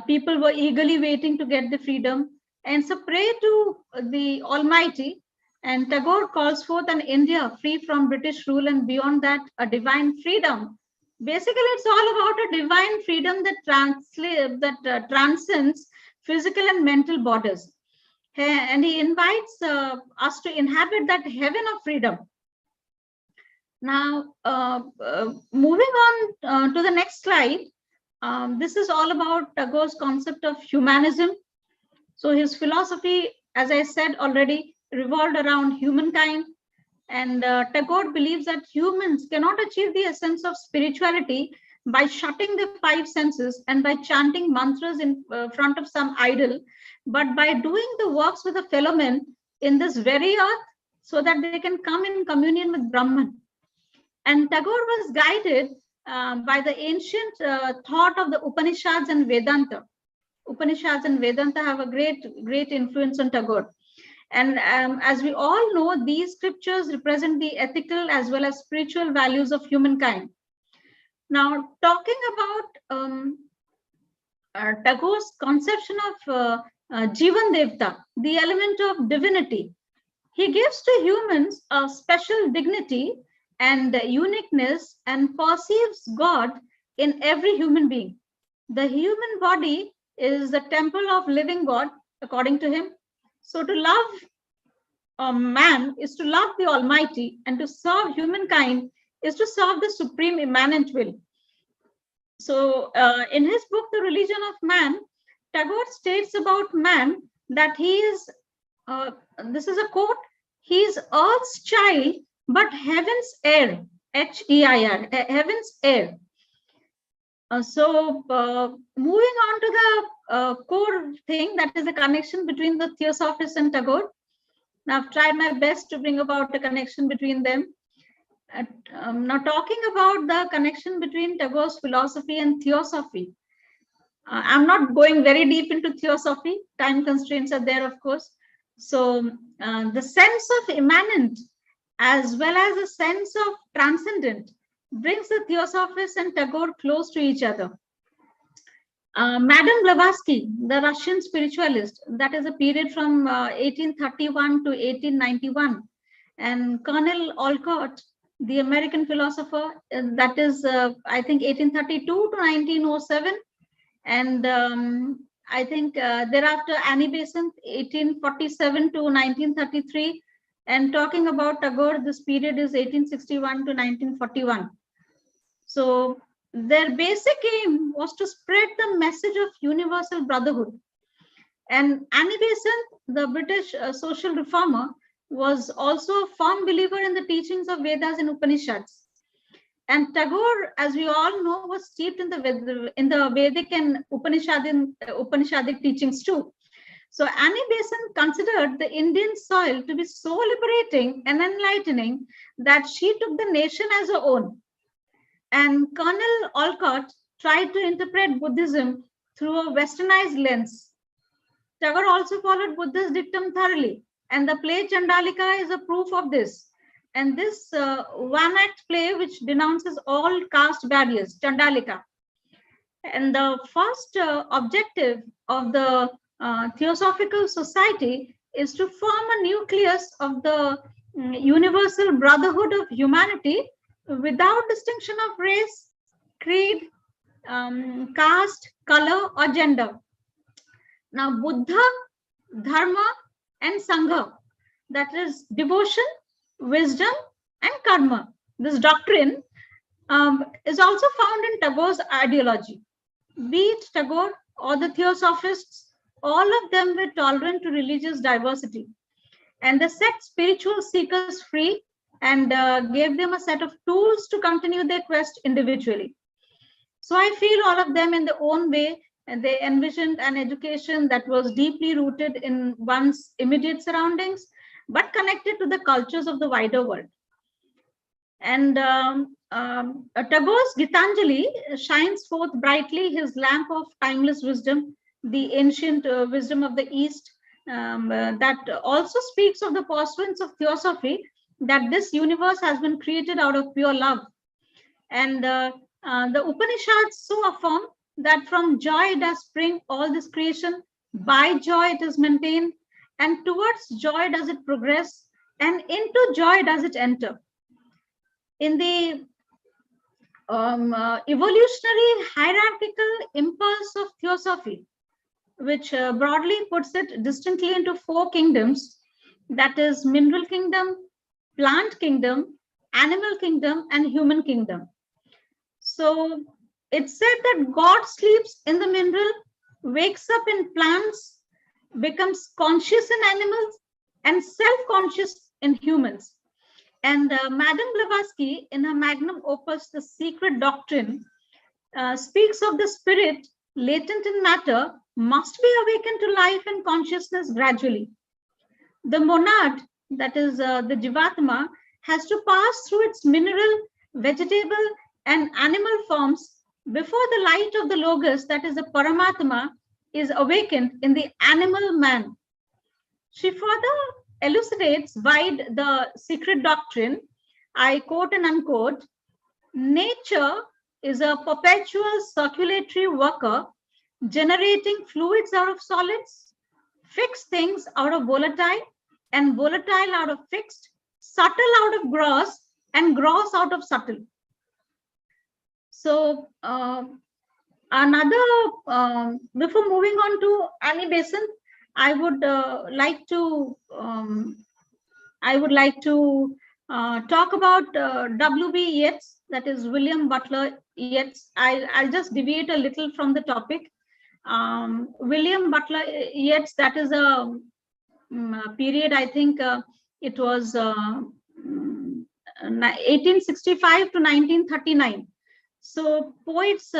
people were eagerly waiting to get the freedom. And so pray to the Almighty. And Tagore calls forth an India free from British rule, and beyond that, a divine freedom. Basically, it's all about a divine freedom that transcends physical and mental borders. And he invites us to inhabit that heaven of freedom. Now, moving on to the next slide, this is all about Tagore's concept of humanism. So his philosophy, as I said already, revolved around humankind. And Tagore believes that humans cannot achieve the essence of spirituality by shutting the five senses and by chanting mantras in front of some idol, but by doing the works with a fellow man in this very earth so that they can come in communion with Brahman. And Tagore was guided by the ancient thought of the Upanishads and Vedanta. Upanishads and Vedanta have a great influence on Tagore. And as we all know, these scriptures represent the ethical as well as spiritual values of humankind. Now, talking about Tagore's conception of Jivan Devta, the element of divinity, he gives to humans a special dignity and uniqueness and perceives God in every human being. The human body is the temple of living God, according to him. So to love a man is to love the Almighty, and to serve humankind is to serve the supreme immanent will. So in his book, The Religion of Man, Tagore states about man that he is, this is a quote, he is earth's child, but heaven's heir, H-E-I-R, heaven's heir. So moving on to the core thing, that is the connection between the Theosophists and Tagore. Now, I've tried my best to bring about a connection between them. Now, talking about the connection between Tagore's philosophy and Theosophy, I'm not going very deep into Theosophy. Time constraints are there, of course. So the sense of immanent as well as a sense of transcendent brings the Theosophists and Tagore close to each other. Madame Blavatsky, the Russian spiritualist, that is a period from 1831 to 1891, and Colonel Olcott, the American philosopher, that is, I think, 1832 to 1907, and I think thereafter Annie Besant, 1847 to 1933, and talking about Tagore, this period is 1861 to 1941. So their basic aim was to spread the message of universal brotherhood. And Annie Besant, the British social reformer, was also a firm believer in the teachings of Vedas and Upanishads. And Tagore, as we all know, was steeped in the Vedic and Upanishadic teachings too. So Annie Besant considered the Indian soil to be so liberating and enlightening that she took the nation as her own. And Colonel Olcott tried to interpret Buddhism through a westernized lens. Tagore also followed Buddha's dictum thoroughly, and the play Chandalika is a proof of this. And this one-act play which denounces all caste barriers, Chandalika. And the first objective of the Theosophical Society is to form a nucleus of the universal brotherhood of humanity without distinction of race, creed, caste, color, or gender. Now, Buddha, Dharma, and Sangha, that is devotion, wisdom, and karma. This doctrine is also found in Tagore's ideology. Be it Tagore or the Theosophists, all of them were tolerant to religious diversity. And they set spiritual seekers free and gave them a set of tools to continue their quest individually. So I feel all of them in their own way, and they envisioned an education that was deeply rooted in one's immediate surroundings, but connected to the cultures of the wider world. And Tagore's Gitanjali shines forth brightly his lamp of timeless wisdom, the ancient wisdom of the East, that also speaks of the pursuance of Theosophy, that this universe has been created out of pure love. And the Upanishads so affirm that from joy does spring all this creation, by joy it is maintained, and towards joy does it progress, and into joy does it enter. In the evolutionary hierarchical impulse of Theosophy, which broadly puts it distinctly into four kingdoms, that is mineral kingdom, plant kingdom, animal kingdom, and human kingdom. So it's said that God sleeps in the mineral, wakes up in plants, becomes conscious in animals, and self-conscious in humans. And Madame Blavatsky, in her magnum opus, The Secret Doctrine, speaks of the spirit latent in matter must be awakened to life and consciousness gradually. The monad, that is the Jivatma, has to pass through its mineral, vegetable, and animal forms before the light of the Logos, that is the Paramatma, is awakened in the animal man. She further elucidates wide the secret doctrine. I quote and unquote, nature is a perpetual circulatory worker, generating fluids out of solids, fixed things out of volatile, and volatile out of fixed, subtle out of gross, and gross out of subtle. So before moving on to Annie Besant, I would like to talk about W.B. Yeats, that is William Butler Yeats. I'll just deviate a little from the topic. William Butler Yeats, that is a period, I think it was 1865 to 1939. So poets,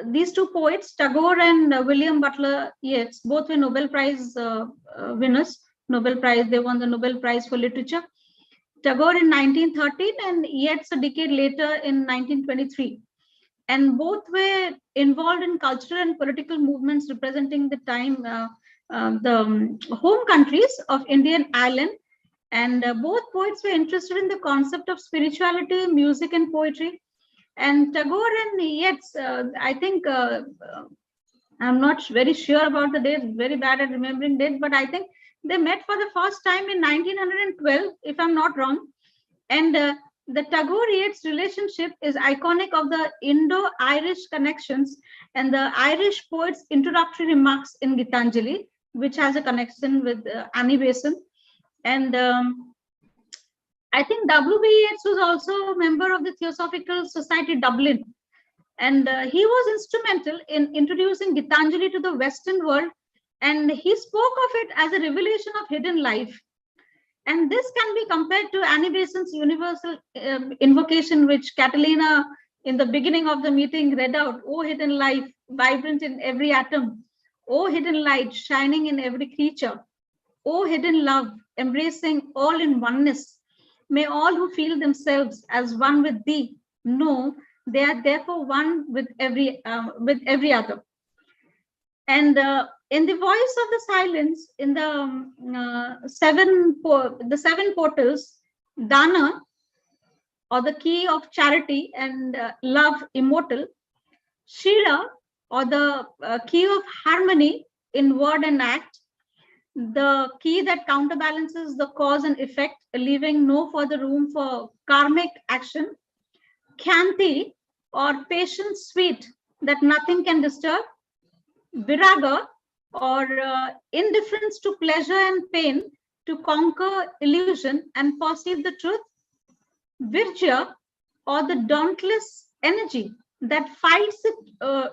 these two poets, Tagore and William Butler Yeats, both were Nobel Prize winners. Nobel Prize, they won the Nobel Prize for Literature. Tagore in 1913 and Yeats a decade later in 1923. And both were involved in cultural and political movements representing the time, the home countries of Indian Ireland. And both poets were interested in the concept of spirituality, music, and poetry. And Tagore and Yeats, I think, I'm not very sure about the date, very bad at remembering dates, but I think they met for the first time in 1912, if I'm not wrong. And the Tagore-Yeats relationship is iconic of the Indo-Irish connections and the Irish poet's introductory remarks in Gitanjali, which has a connection with Annie Besant. And I think W.B. Yeats was also a member of the Theosophical Society Dublin. And he was instrumental in introducing Gitanjali to the Western world. And he spoke of it as a revelation of hidden life. And this can be compared to Annie Besant's universal invocation, which Catalina in the beginning of the meeting read out. O hidden life, vibrant in every atom. O hidden light, shining in every creature. O hidden love, embracing all in oneness. May all who feel themselves as one with thee know they are therefore one with every other. And in the voice of the silence, in the seven portals, Dana, or the key of charity and love immortal, Shira, or the key of harmony in word and act, the key that counterbalances the cause and effect, leaving no further room for karmic action, Khanti, or patient sweet that nothing can disturb, Viraga, or indifference to pleasure and pain to conquer illusion and perceive the truth, Virja, or the dauntless energy that fights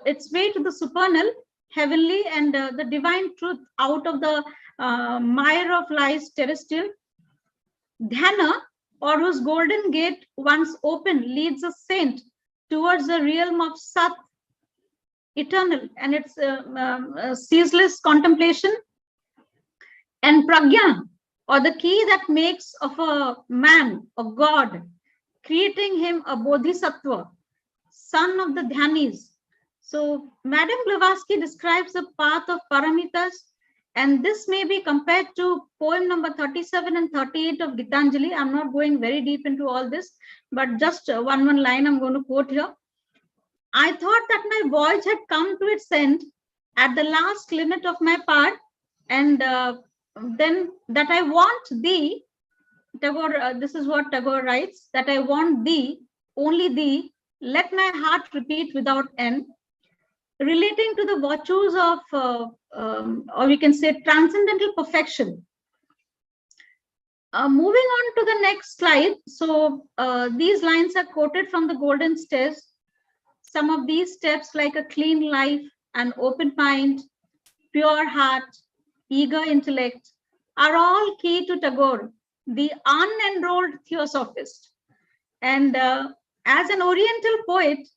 its way to the supernal, heavenly, and the divine truth out of the mire of lies terrestrial, Dhyana, or whose golden gate once open leads a saint towards the realm of Sat, eternal, and its ceaseless contemplation, and Pragya, or the key that makes of a man a god, creating him a bodhisattva, son of the Dhyanis. So Madame Blavatsky describes the path of paramitas, and this may be compared to poem number 37 and 38 of Gitanjali. I'm not going very deep into all this, but just one line I'm going to quote here. I thought that my voyage had come to its end at the last limit of my part, and then that I want thee, Tagore, this is what Tagore writes, that I want thee, only thee, let my heart repeat without end, relating to the virtues of, or we can say, transcendental perfection. Moving on to the next slide. So these lines are quoted from the Golden Stairs. Some of these steps, like a clean life, an open mind, pure heart, eager intellect, are all key to Tagore, the unenrolled theosophist. And as an Oriental poet,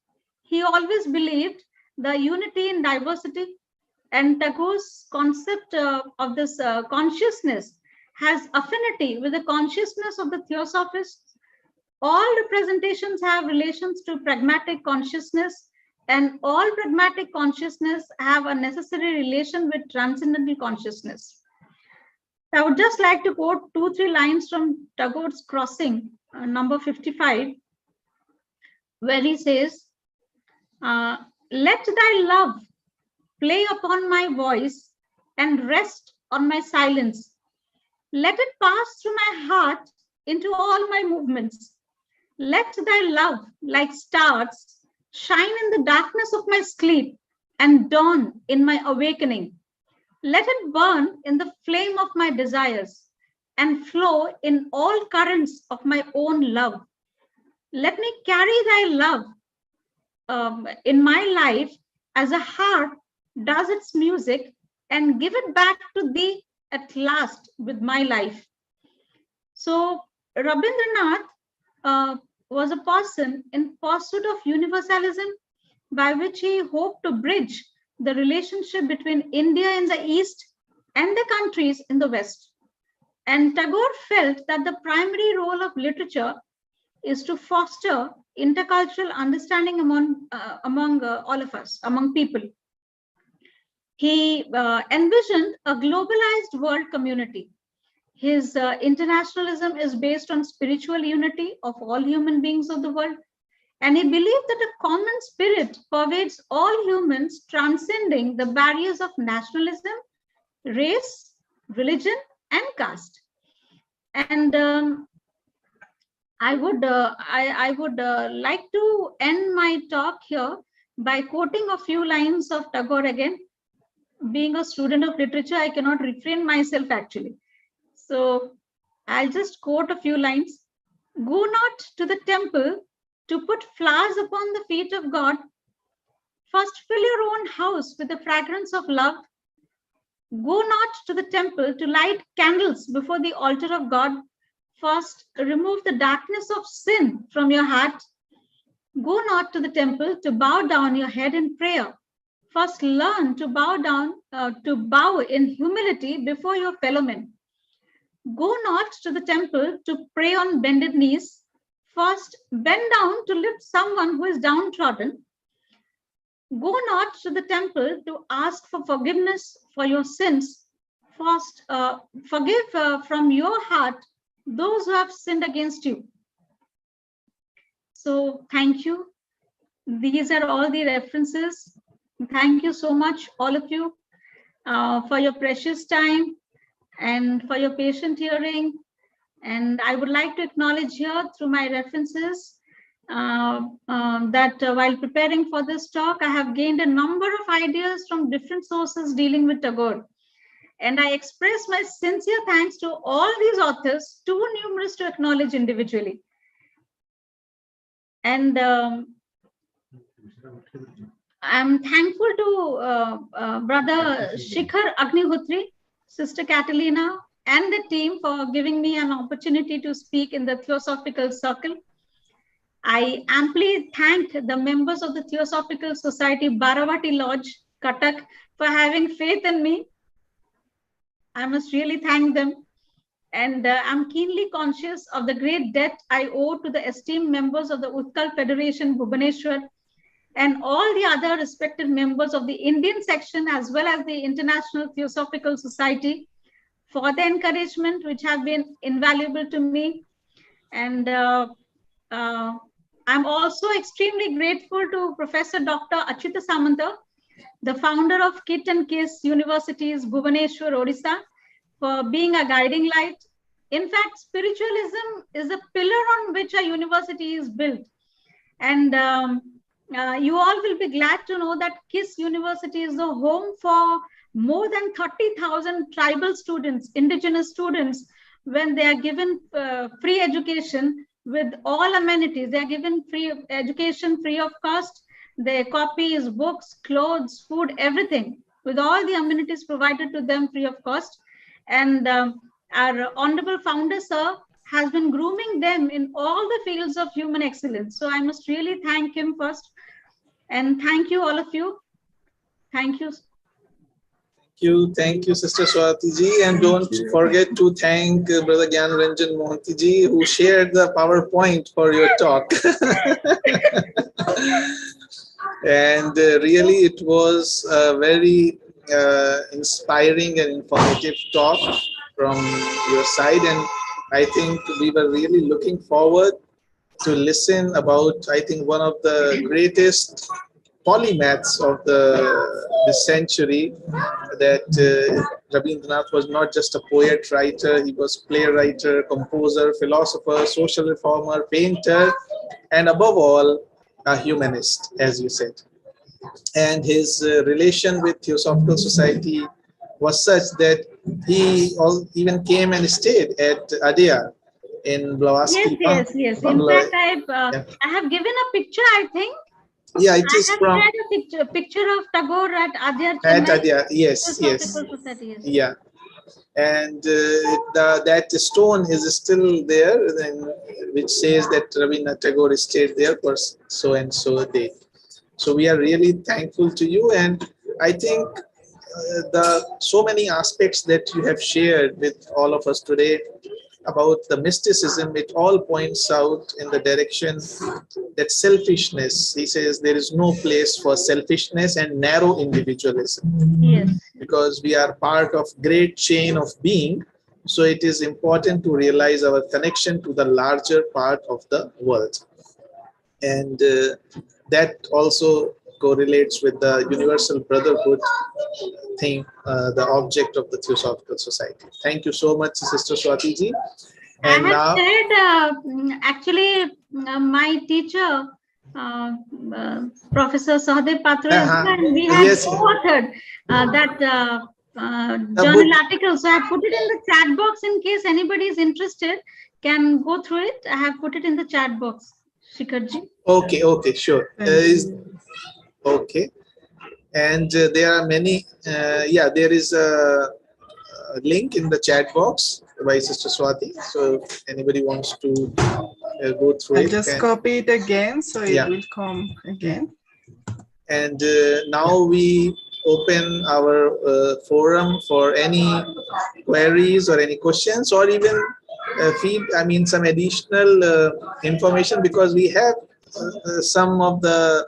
He always believed the unity in diversity, and Tagore's concept of this consciousness has affinity with the consciousness of the Theosophists. All representations have relations to pragmatic consciousness, and all pragmatic consciousness have a necessary relation with transcendental consciousness. I would just like to quote 2-3 lines from Tagore's Crossing, number 55, where he says, let thy love play upon my voice and rest on my silence. Let it pass through my heart into all my movements. Let thy love, like stars, shine in the darkness of my sleep and dawn in my awakening. Let it burn in the flame of my desires and flow in all currents of my own love. Let me carry thy love in my life as a harp does its music and give it back to thee at last with my life. So Rabindranath was a person in pursuit of universalism, by which he hoped to bridge the relationship between India in the East and the countries in the West. And Tagore felt that the primary role of literature is to foster intercultural understanding among all of us, among people. He envisioned a globalized world community. His internationalism is based on spiritual unity of all human beings of the world. And he believed that a common spirit pervades all humans, transcending the barriers of nationalism, race, religion, and caste. And I would like to end my talk here by quoting a few lines of Tagore again. Being a student of literature, I cannot refrain myself actually. So I'll just quote a few lines. Go not to the temple to put flowers upon the feet of God. First fill your own house with the fragrance of love. Go not to the temple to light candles before the altar of God. First remove the darkness of sin from your heart. Go not to the temple to bow down your head in prayer. First learn to bow in humility before your fellow men. Go not to the temple to pray on bended knees. First bend down to lift someone who is downtrodden. Go not to the temple to ask for forgiveness for your sins. First forgive from your heart those who have sinned against you. So thank you. These are all the references. Thank you so much, all of you, for your precious time and for your patient hearing. And I would like to acknowledge here through my references that while preparing for this talk, I have gained a number of ideas from different sources dealing with Tagore. And I express my sincere thanks to all these authors, too numerous to acknowledge individually. And I'm thankful to Brother Shikhar Agnihotri, Sister Catalina, and the team for giving me an opportunity to speak in the Theosophical Circle. I amply thank the members of the Theosophical Society Baravati Lodge, Cuttack, for having faith in me. I must really thank them. And I'm keenly conscious of the great debt I owe to the esteemed members of the Utkal Federation, Bhubaneswar, and all the other respected members of the Indian section, as well as the International Theosophical Society, for the encouragement which have been invaluable to me. And I'm also extremely grateful to Professor Dr. Achyuta Samanta, the founder of KIT and KISS Universities, Bhubaneswar, Odisha, for being a guiding light. In fact, spiritualism is a pillar on which a university is built. And you all will be glad to know that KISS University is the home for more than 30,000 tribal students, indigenous students, when they are given free education with all amenities. They are given free education, free of cost. Their copies, books, clothes, food, everything, with all the amenities provided to them free of cost. And our honorable founder, sir, has been grooming them in all the fields of human excellence. So I must really thank him first. And thank you, all of you. Thank you. Thank you, Sister Swati ji, and don't forget to thank Brother Gyan Ranjan Mohanty ji, who shared the PowerPoint for your talk. And really, it was a very inspiring and informative talk from your side, and I think we were really looking forward to listen about, I think, one of the greatest polymaths of this century, that Rabindranath was not just a poet writer, he was playwright, composer, philosopher, social reformer, painter, and above all, a humanist, as you said. And his relation with Theosophical Society was such that he even came and stayed at Adyar in Blavatsky. Yes. In fact, I have given a picture, I think. Yeah, it is from. I have a picture of Tagore at Adyar. At Adyar, yes. Society, yes. Yeah. And that stone is still there, which says that Rabindranath Tagore stayed there for so and so day. So we are really thankful to you, and I think so many aspects that you have shared with all of us today about the mysticism, it all points out in the direction that selfishness, he says there is no place for selfishness and narrow individualism. Yes. Because we are part of great chain of being, so it is important to realize our connection to the larger part of the world. And that also correlates with the universal brotherhood thing, the object of the Theosophical Society. Thank you so much, Sister Swati ji. And I have said, actually, my teacher, Professor Sahadev Patra, and we have co-authored that journal article. So I have put it in the chat box in case anybody is interested, can go through it. I have put it in the chat box, Shikharji. Okay, sure. Okay. And there are many, there is a link in the chat box by Sister Swati. So if anybody wants to go through it. Just copy it again, so it will come again. And now we open our forum for any queries or any questions, or even some additional information, because we have some of the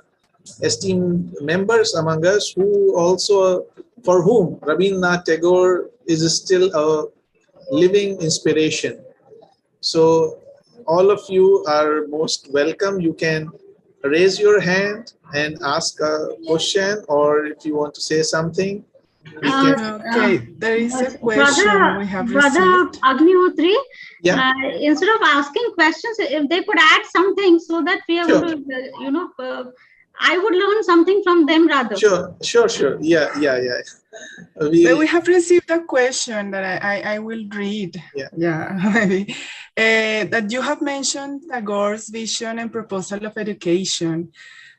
esteemed members among us who also, for whom Rabindranath Tagore is still a living inspiration. So all of you are most welcome. You can raise your hand and ask a question, or if you want to say something. Okay, there is a question we have received. Brother Agnihotri, instead of asking questions, if they could add something so that we are going to, I would learn something from them rather. Sure. Yeah. We have received a question that I will read. Maybe. That you have mentioned Tagore's vision and proposal of education.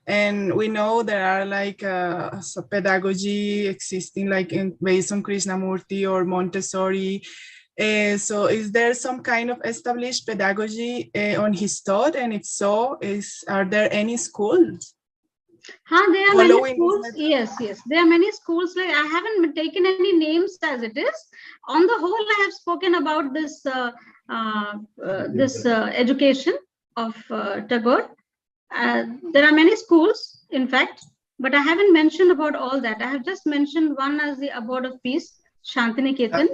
And we know there are like pedagogy existing based on Krishnamurti or Montessori. So is there some kind of established pedagogy on his thought? And if so, are there any schools? There are many schools. Yes. There are many schools. Like I haven't taken any names as it is. On the whole, I have spoken about this education of Tagore. There are many schools, in fact, but I haven't mentioned about all that. I have just mentioned one as the Abode of Peace, Shantiniketan.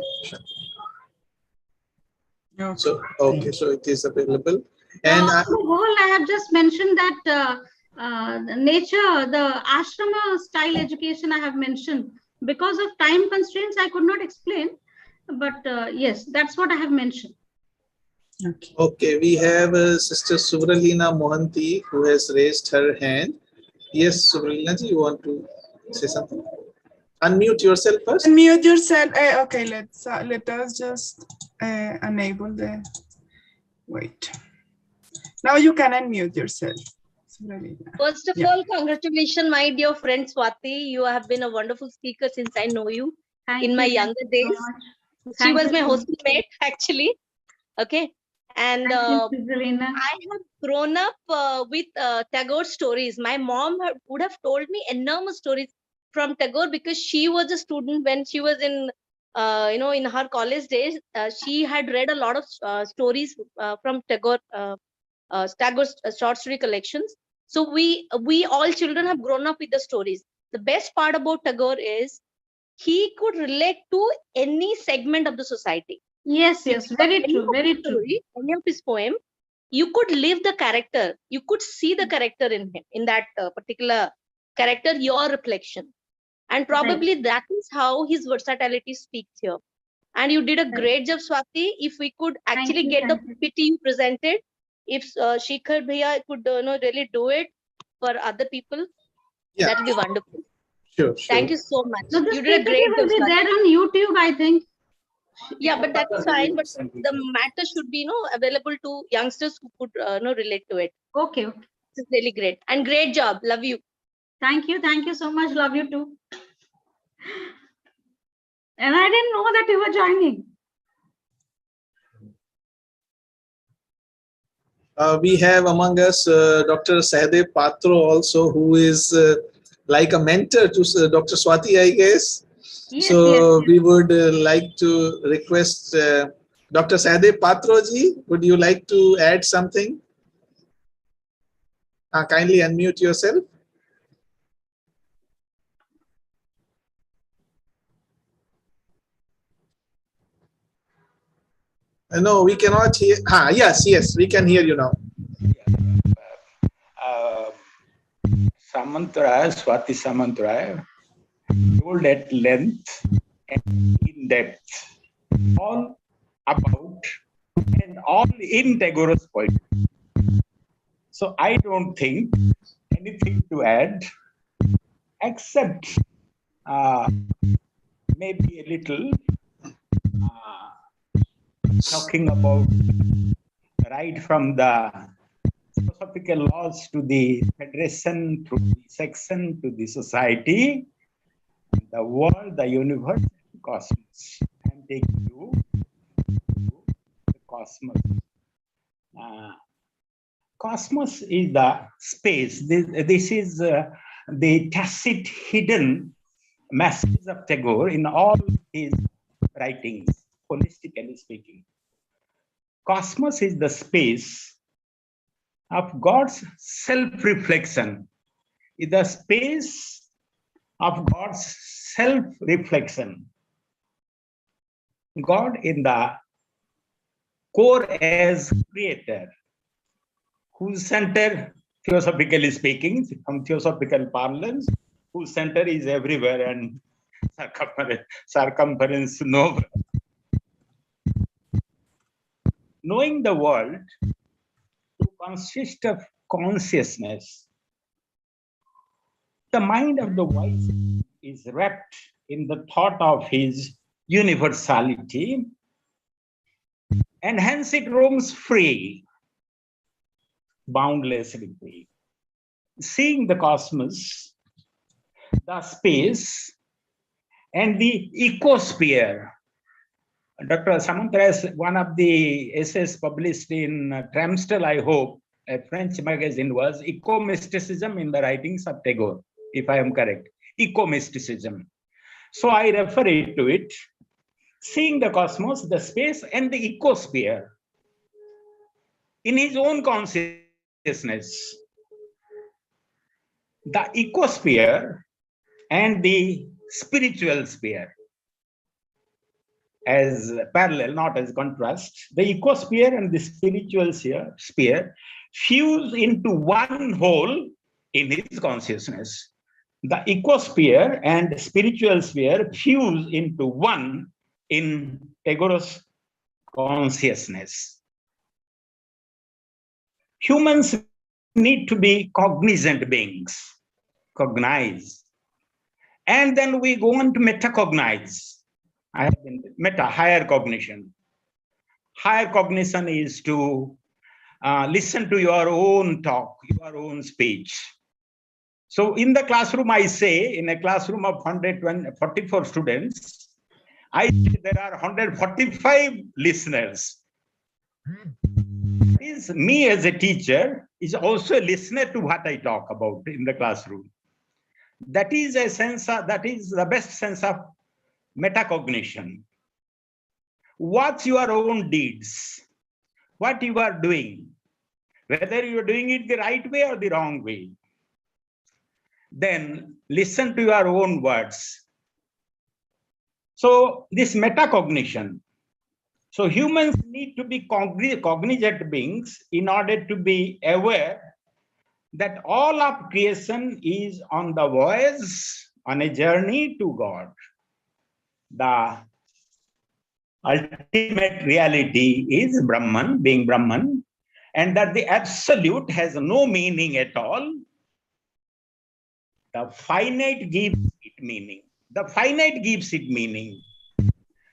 So it is available. And on the whole, I have just mentioned that the ashrama style education I have mentioned. Because of time constraints, I could not explain, but yes, that's what I have mentioned. Okay, we have Sister Subralina Mohanty who has raised her hand. Yes, Subralina ji, you want to say something? Unmute yourself first. Unmute yourself. Okay, let us just enable the. Wait. Now you can unmute yourself. First of all, congratulations, my dear friend Swati. You have been a wonderful speaker since I know you. In my younger days. She was my hostel mate, actually. Okay. And Thank you, Selena. I have grown up with Tagore stories. My mom would have told me enormous stories from Tagore because she was a student when she was in, in her college days. She had read a lot of stories from Tagore's short story collections. So we all children have grown up with the stories. The best part about Tagore is he could relate to any segment of the society. Yes, If yes, you very got any true, of very his true. story, any of his poem, you could live the character. You could see the character in him, in that particular character, your reflection. And probably that is how his versatility speaks here. And you did a great job, Swati. If we could actually get the PPT you presented, if Shikhar Bhaiya could really do it for other people, Yeah, that would be wonderful. sure. Thank you so much. So this You did a PPT great will job, be Swati. there on YouTube, I think. Yeah, but that's fine. But the matter should be, available to youngsters who could, relate to it. Okay, okay. This is really great. And great job. Love you. Thank you so much. Love you too. And I didn't know that you were joining. We have among us Dr. Sahadev Patro also, who is like a mentor to Dr. Swati, I guess. Yes, So yes. we would like to request Dr. Sahadev Patroji, would you like to add something? Kindly unmute yourself. No, we cannot hear. Yes, we can hear you now. Samantaray, Swati Samantaray, told at length and in depth all about and all in Tagore's poetry. So I don't think anything to add except maybe a little talking about right from the philosophical laws to the federation, to the section, to the society, the world, the universe, the cosmos. I'm taking you to the cosmos. Cosmos is the space. This is the tacit, hidden message of Tagore in all his writings, holistically speaking. Cosmos is the space of God's self-reflection, is the space of God's self-reflection. God in the core as creator, whose center, theosophically speaking, from theosophical parlance, whose center is everywhere and circumference nowhere. Knowing the world to consist of consciousness, the mind of the wise is wrapped in the thought of his universality, and hence it roams free, boundlessly free. Seeing the cosmos, the space, and the ecosphere. Dr. Samantaray, one of the essays published in Tramstel, I hope, a French magazine, was Eco-Mysticism in the writings of Tagore, if I am correct. Eco-Mysticism. So I refer to it. Seeing the cosmos, the space, and the ecosphere in his own consciousness. The ecosphere and the spiritual sphere as parallel, not as contrast. The ecosphere and the spiritual sphere fuse into one whole in his consciousness. The ecosphere and spiritual sphere fuse into one in Tagore's consciousness. Humans need to be cognizant beings, cognize. And then we go on to metacognize. I have been higher cognition. Higher cognition is to listen to your own talk, your own speech. So in the classroom, I say, in a classroom of 144 students, I say there are 145 listeners. That is, me as a teacher is also a listener to what I talk about in the classroom. That is a sense of, that is the best sense of metacognition. Watch your own deeds, what you are doing, whether you are doing it the right way or the wrong way. Then listen to your own words. So this metacognition. So humans need to be cognizant beings in order to be aware that all of creation is on the voyage, on a journey to God. The ultimate reality is Brahman, being Brahman, and that the absolute has no meaning at all. The finite gives it meaning. The finite gives it meaning.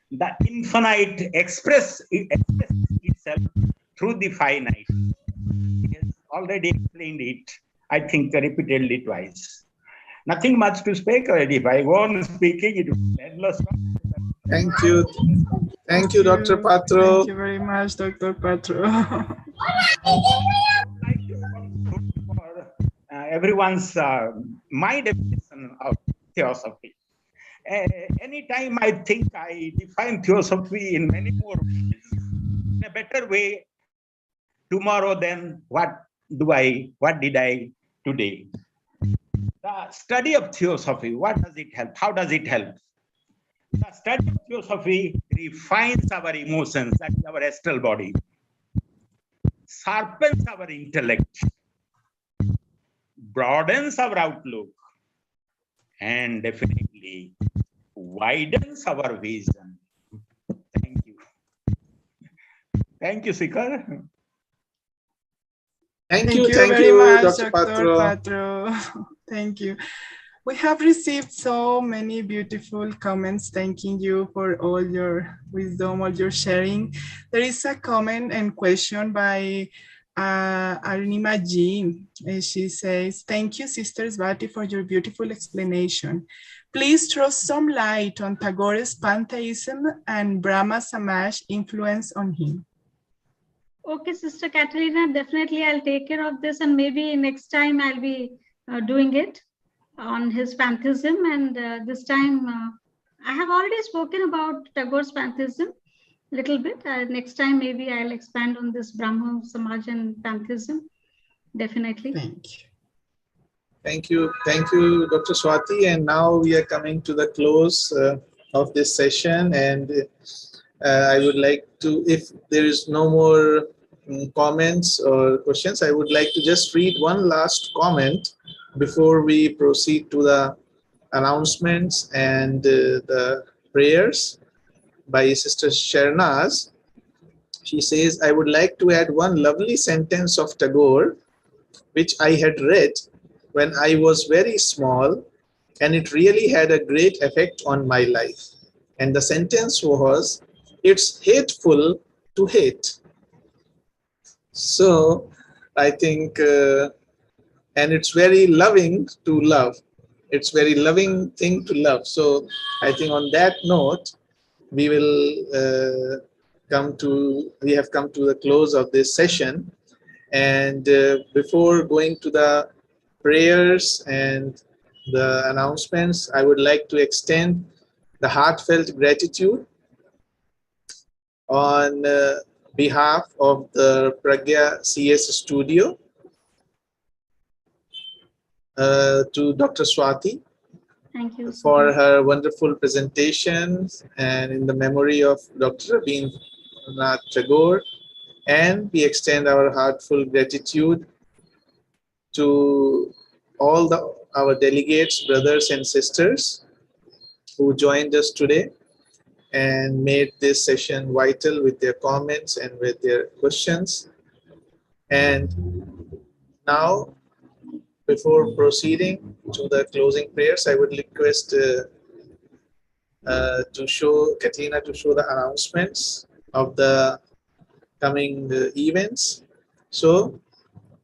The infinite expresses itself through the finite. He has already explained it, I think, repeatedly twice. Nothing much to speak already. If I go on speaking, it will be endless. Thank you. Thank you, Dr. Patro. Thank you very much, Dr. Patro. For everyone's my definition of theosophy. Anytime I think I define theosophy in many more ways, in a better way tomorrow than what did I today. The study of theosophy, what does it help? How does it help? The study of theosophy refines our emotions, that is our astral body, sharpens our intellect, broadens our outlook, and definitely widens our vision. Thank you. Thank you, Sikar. Thank you very much, Dr. Dr. Patro. Patro. Thank you. We have received so many beautiful comments thanking you for all your wisdom, all your sharing. There is a comment and question by Arunima G. She says, thank you, Sister Swati, for your beautiful explanation. Please throw some light on Tagore's pantheism and Brahma Samaj influence on him. Okay, Sister Catalina, definitely I'll take care of this, and maybe next time I'll be doing it on his pantheism. And this time I have already spoken about Tagore's pantheism a little bit. Next time maybe I'll expand on this Brahma Samaj and pantheism. Definitely. Thank you. Thank you. Thank you, Dr. Swati. And now we are coming to the close of this session. And I would like to, if there is no more comments or questions, I would like to just read one last comment before we proceed to the announcements and the prayers by Sister Sharnaz. She says, I would like to add one lovely sentence of Tagore, which I had read when I was very small, and it really had a great effect on my life. And the sentence was, it's hateful to hate. So I think, and it's very loving to love. It's very loving thing to love. So I think on that note, we will we have come to the close of this session. And before going to the prayers and the announcements, I would like to extend the heartfelt gratitude on behalf of the Pragya CS studio to Dr. Swati. Thank you for her wonderful presentations, and in the memory of Dr. Rabindra Tagore. And we extend our heartfelt gratitude to all our delegates, brothers and sisters who joined us today and made this session vital with their comments and with their questions. And now, before proceeding to the closing prayers, I would request Katrina to show the announcements of the coming events. So,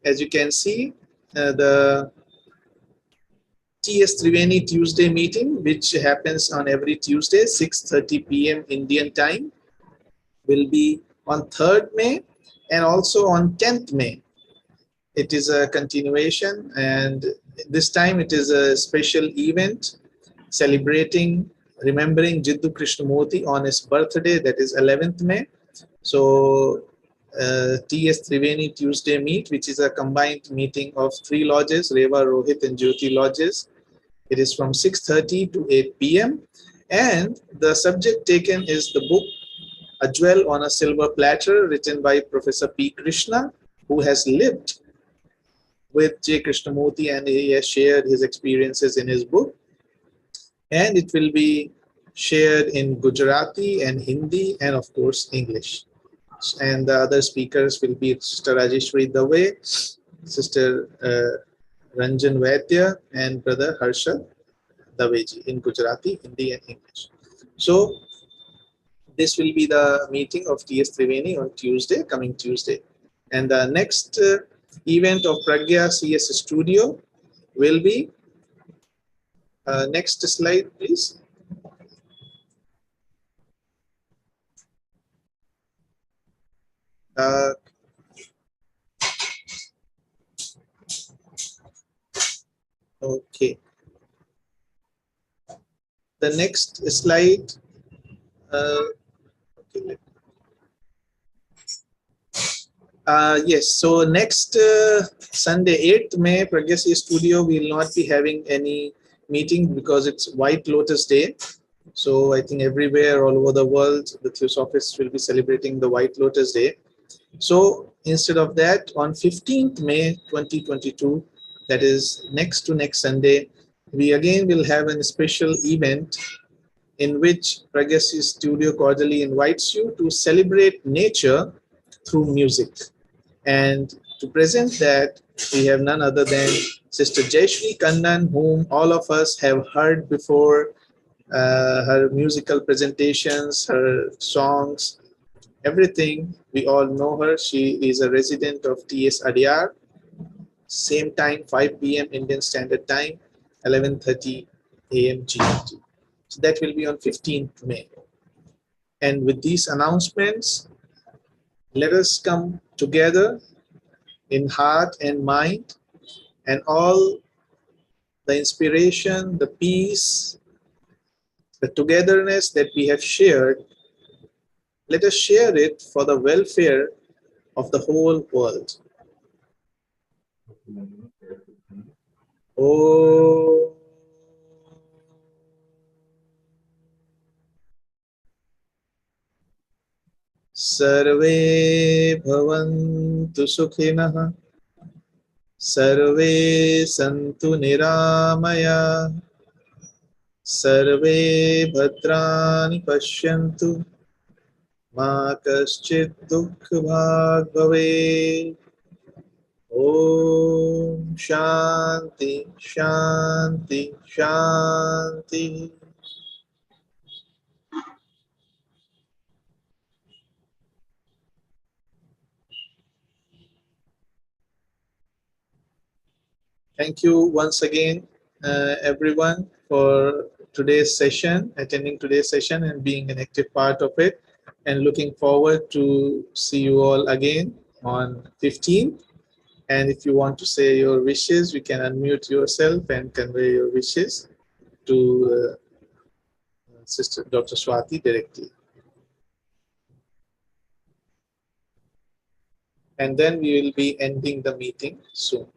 as you can see, the TS Triveni Tuesday meeting, which happens on every Tuesday, 6:30 p.m. Indian time, will be on 3rd May And also on 10th May, it is a continuation, and this time it is a special event celebrating, remembering Jiddu Krishnamurti on his birthday, that is 11th May. So T.S. Triveni Tuesday Meet, which is a combined meeting of 3 lodges, Reva, Rohit and Jyoti lodges. It is from 6:30 to 8 p.m. And the subject taken is the book A Jewel on a Silver Platter, written by Professor P. Krishna, who has lived with J. Krishnamurti and he has shared his experiences in his book. And it will be shared in Gujarati and Hindi and of course English. And the other speakers will be Sister Rajeshwari Dave, Sister Ranjan Vaidya and Brother Harshad Daveji in Gujarati, Hindi and English. So this will be the meeting of T.S. Triveni on Tuesday, coming Tuesday. And the next event of Pragya CS Studio will be, next slide please. Okay. The next slide. Okay. Yes, so next Sunday, 8th May, Pragyasi Studio will not be having any meeting because it's White Lotus Day. So I think everywhere all over the world, the Theosophists will be celebrating the White Lotus Day. So instead of that, on 15th May 2022, that is next to next Sunday, we again will have a special event in which Pragyasi Studio cordially invites you to celebrate nature through music. And to present that, we have none other than Sister Jayashri Kannan, whom all of us have heard before, her musical presentations, her songs, everything. We all know her. She is a resident of TS Adyar. Same time, 5 p.m. Indian Standard Time, 11:30 a.m. GMT. So that will be on 15th May. And with these announcements, let us come together in heart and mind, and all the inspiration, the peace, the togetherness that we have shared, let us share it for the welfare of the whole world. Oh. Sarve bhavantu sukhinah, sarve santu niramaya, sarve bhadrani pashyantu, ma kaschid dukha bhag bhave. Om Shanti, Shanti, Shanti. Thank you once again, everyone, for today's session, attending today's session and being an active part of it. And looking forward to see you all again on 15th. And if you want to say your wishes, you can unmute yourself and convey your wishes to Sister Dr. Swati directly. And then we will be ending the meeting soon.